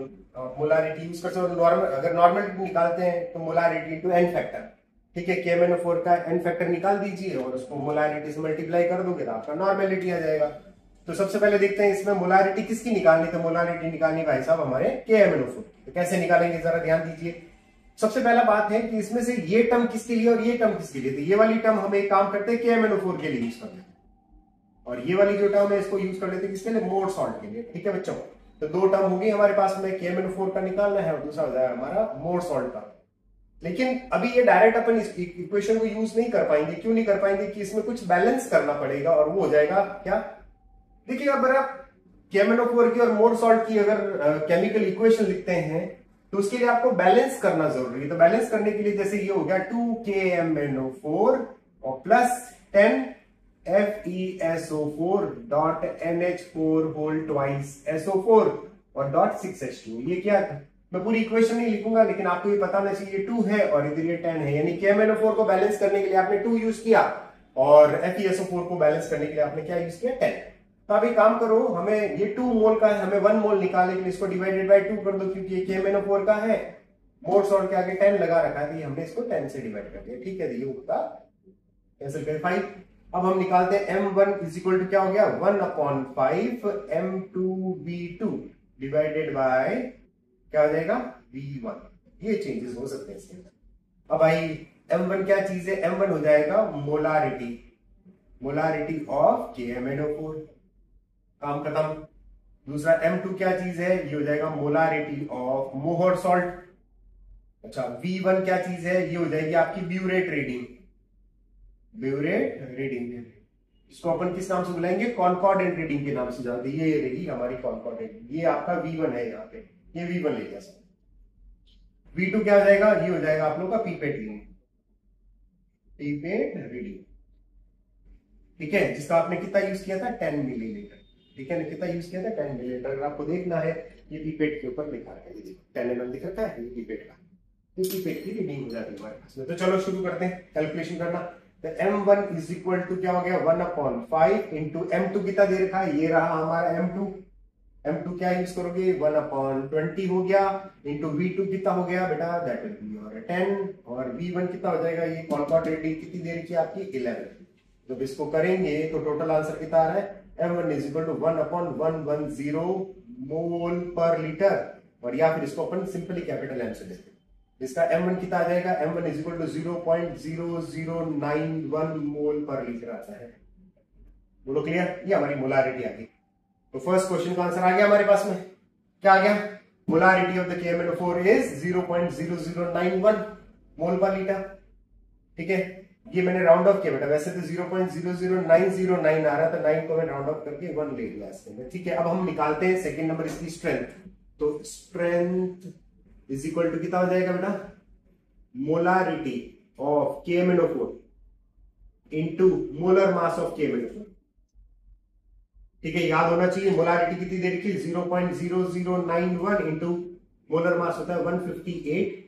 मोलारिटी यूज कर सकते। नॉर्मल अगर नॉर्मलिटी निकालते हैं तो मोलारिटी इनटू n फैक्टर, ठीक है। KMnO4 का n फैक्टर निकाल दीजिए और उसको मोलारिटी से मल्टीप्लाई कर दोगे तो आपका नॉर्मलिटी आ जाएगा। तो सबसे पहले देखते हैं इसमें मोलारिटी किसकी निकालनी। तो मोलारिटी निकालनी भाई साहब हमारे KMnO4। तो कैसे निकालेंगे जरा ध्यान दीजिए। सबसे पहला बात है कि इसमें से ये टर्म किसके लिए और ये टर्म किसके लिए। तो ये वाली टर्म हम एक काम करते हैं KMnO4 के लिए यूज करते हैं, और ये वाली जो टर्म है इसको यूज कर लेते हैं किसके लिए, मोर सॉल्ट के लिए, ठीक है बच्चों। तो दो टर्म होगी हमारे पास में, KMnO4 का निकालना है और दूसरा हो जाएगा हमारा मोर सॉल्ट का। लेकिन अभी ये डायरेक्ट अपन इस इक्वेशन को यूज नहीं कर पाएंगे। क्यों नहीं कर पाएंगे कि इसमें कुछ बैलेंस करना पड़ेगा, और वो हो जाएगा क्या, देखिए अगर आप KMnO4 की और मोर सॉल्ट की अगर केमिकल इक्वेशन लिखते हैं तो उसके लिए आपको बैलेंस करना जरूरी है। तो बैलेंस करने के लिए जैसे ये हो गया 2KMnO4 और plus 10 FeSO4.NH4 whole twice SO4 और .6H2। ये क्या था, मैं पूरी इक्वेशन नहीं लिखूंगा लेकिन आपको ये पता होना चाहिए 2 है और इधर ये 10 है, यानी KMnO4 को बैलेंस करने के लिए आपने 2 यूज किया और FeSO4 को बैलेंस करने के लिए आपने क्या यूज किया, 10। तो अब एक काम करो, हमें ये 2 मोल का है, हमें 1 मोल निकालने के लिए इसको डिवाइडेड बाय 2 कर दो, क्योंकि ये KMnO4 का है, मोर सॉल्ट के आगे 10 लगा रखा है, हमने इसको 10 से डिवाइड कर दिया, ठीक है। ये होगा कैंसिल कर 5। अब हम निकालते हैं M1 = क्या हो गया 1/5 M2V2 डिवाइडेड बाय क्या हो जाएगा V1। ये चेंजेस हो सकते हैं इसके अंदर। अब भाई M1 क्या चीज है, M1 हो जाएगा मोलारिटी ऑफ KMnO4, काम खत्म। दूसरा M2 क्या चीज है, ये हो जाएगा मोलारिटी ऑफ मोहर सॉल्ट। अच्छा V1 क्या चीज है, ये हो जाएगी आपकी ब्यूरेट रीडिंग, इसको अपन किस नाम से बुलाएंगे, कॉन्कॉर्डेंट रीडिंग के नाम से जानते हैं। ये रहेगी हमारी कॉन्कॉर्डेंट, ये आपका V1 है, यहाँ पे ये V1 ले लिया। V2 क्या हो जाएगा, ये हो जाएगा आप लोग का पीपेट रीडिंग, ठीक है, जिसका आपने कितना यूज किया था 10 मिलीलीटर, ठीक है ना, कितना यूज किया था 10 मिलीलीटर। अगर आपको देखना है ये पीपेट के ऊपर लिखा है, 10 ml दिख रखा है, ये पीपेट का, ये पीपेट की रीडिंग हो जाती है हमारे पास में। तो चलो शुरू करते हैं कैलकुलेशन करना। तो M1 = क्या हो गया 1/5 इंटू M2 कितना दे रखा है, ये रहा हमारा M2 क्या यूज करोगे 1/20 हो गया, इंटू V2 कितना हो गया बेटा, दैट विल बी योर 10, और V1 कितना हो जाएगा, ये कॉन्कॉर्डेंट रीडिंग कितनी दे रखी है आपकी 11। जब इसको करेंगे तो टोटल आंसर कितना आ रहा है, M1 = 1/110 मोल पर लीटर, और या फिर इसको अपन सिंपली कैपिटल M से लेते हैं। इसका M1 कितना आ जाएगा, M1 = 0.0091 मोल पर लीटर आता है। बोलो क्लियर, ये हमारी मोलारिटी आ गई। तो फर्स्ट क्वेश्चन का आंसर आ गया हमारे पास में, क्या आ गया, molarity of the KMnO4 is 0.0091 मोल पर लीटर, ठीक है। ये मैंने राउंड ऑफ किया बेटा, वैसे तो 0.00909 आ रहा था, 9 को मैं राउंड ऑफ करके 1 ले लिया इसके अंदर, ठीक है। अब हम निकालते हैं सेकंड नंबर इसकी स्ट्रेंथ। तो स्ट्रेंथ इज इक्वल टू कितना हो जाएगा बेटा, molarity of KMnO4 into molar mass of KMnO4, ठीक है। याद होना चाहिए मोलारिटी कितनी दे रखी है 0.0091 इंटू मोलर मास होता है 158।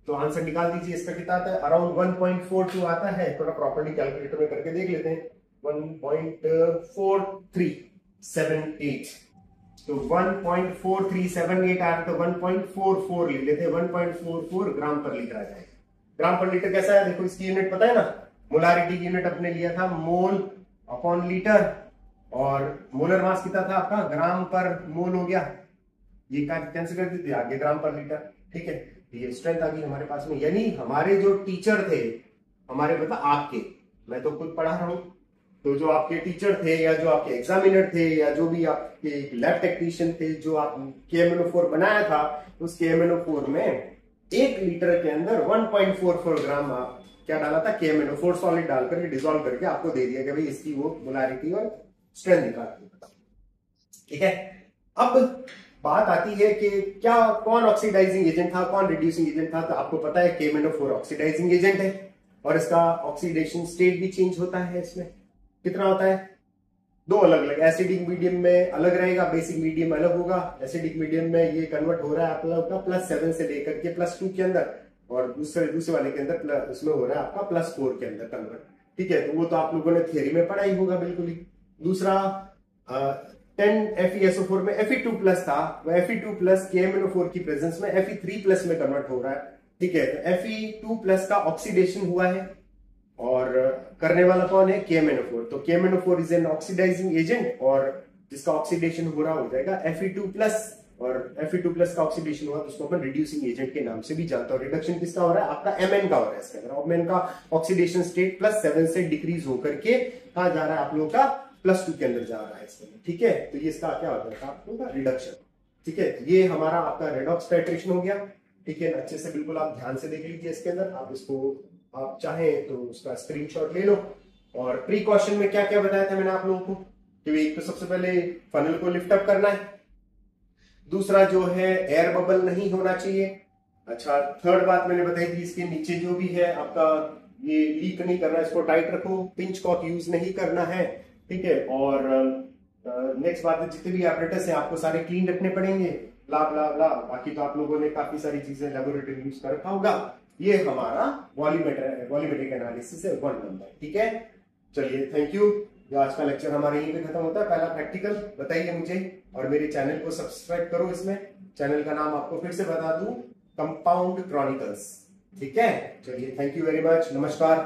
तो आंसर निकाल दीजिए, इसका कितना आता है, अराउंड 1.42 आता है। थोड़ा प्रॉपर्ली कैलकुलेटर में करके देख लेते हैं, 1.4378। तो 1.4378 आ रहा है, तो 1.44 ले लेते हैं, 1.44 ग्राम पर लीटर आ जाएगा। ग्राम पर लीटर कैसा है, देखो इसकी यूनिट पता है ना, मोलारिटी की यूनिट अपने लिया था मोल अपॉन लीटर, और मोलर मास कितना था आपका, ग्राम पर मोल हो गया, ये कैंसिल कर देते आगे ग्राम पर लीटर, ठीक है। ये स्ट्रेंथ आ गई हमारे पास में, यानी हमारे जो टीचर थे हमारे, मतलब आपके, मैं तो खुद पढ़ा रहा हूं, तो जो आपके टीचर थे या जो आपके एग्जामिनर थे या जो भी आपके लैब टेक्नीशियन थे, जो आप KMnO4 बनाया था, उस KMnO4 में 1 लीटर के अंदर 1.44 ग्राम आप क्या डाला था, KMnO4 सॉलिड डाल करके डिसॉल्व करके आपको दे दिया कि भाई इसकी वो मोलारिटी और स्ट्रेंथ निकालती है। ठीक है, अब बात आती है कि क्या कौन ऑक्सीडाइजिंग एजेंट था, कौन रिड्यूसिंग एजेंट था। तो आपको पता है KMnO4 ऑक्सीडाइजिंग एजेंट है और इसका ऑक्सीडेशन स्टेट भी चेंज होता है। इसमें कितना होता है, 2 अलग अलग, एसिडिक मीडियम में अलग रहेगा, बेसिक मीडियम अलग होगा। एसिडिक मीडियम में ये कन्वर्ट हो रहा है आपका +7 से लेकर के +2 के अंदर, और दूसरे वाले के अंदर उसमें हो रहा है आपका +4 के अंदर कन्वर्ट। ठीक है, तो वो तो आप लोगों ने थियरी में पढ़ा ही होगा बिल्कुल ही। दूसरा 10FeSO4 में Fe2+ था, वो Fe2+ KMnO4 की प्रेजेंस में Fe3+ में कन्वर्ट हो रहा है। ठीक है, तो Fe2+ का ऑक्सीडेशन हुआ है और करने वाला कौन है, KMnO4। तो KMnO4 is an oxidising agent और जिसका ऑक्सीडेशन हो रहा हो जाएगा Fe2+, और Fe2+ का ऑक्सीडेशन हुआ तो उसको अपन रिड्यूसिंग एजेंट के नाम से भी जानते हैं। रिडक्शन किसका हो रहा है, आपका Mn का हो रहा है। इसके अंदर Mn का ऑक्सीडेशन स्टेट +7 से डिक्रीज होकर के कहां जा रहा है, आप लोगों का +2 के अंदर जा रहा है इसके अंदर। ठीक है, तो ये इसका क्या होता है, आप लोगों का रिडक्शन। ठीक है, ये हमारा आपका रेडॉक्स टाइट्रेशन हो गया। ठीक है, अच्छे से बिल्कुल आप ध्यान से देख लीजिए इसके अंदर। आप इसको आप चाहें तो उसका स्क्रीनशॉट ले लो। और प्रीकॉशन में क्या क्या बताया था मैंने आप लोगों को कि एक तो सबसे पहले फनल को लिफ्ट अप करना है, दूसरा जो है एयर बबल नहीं होना चाहिए। अच्छा, थर्ड बात मैंने बताई थी, इसके नीचे जो भी है आपका ये लीक नहीं करना, इसको टाइट रखो, पिंच कॉक यूज नहीं करना है। ठीक है, और नेक्स्ट बात है जितने भी ऑपरेटर्स हैं आपको सारे क्लीन रखने पड़ेंगे, ब्ला ब्ला ब्ला। बाकी तो आप लोगों ने काफी सारी चीजें लेबोरेटरी यूज कर रखा होगा। ये हमारा वॉल्यूमेट्रिक एनालिसिस है 1 नंबर। ठीक है, चलिए थैंक यू। आज का लेक्चर हमारे यहीं पे खत्म होता है। पहला प्रैक्टिकल बताइए मुझे, और मेरे चैनल को सब्सक्राइब करो। इसमें चैनल का नाम आपको फिर से बता दूं, कंपाउंड क्रॉनिकल्स। ठीक है, चलिए थैंक यू वेरी मच, नमस्कार।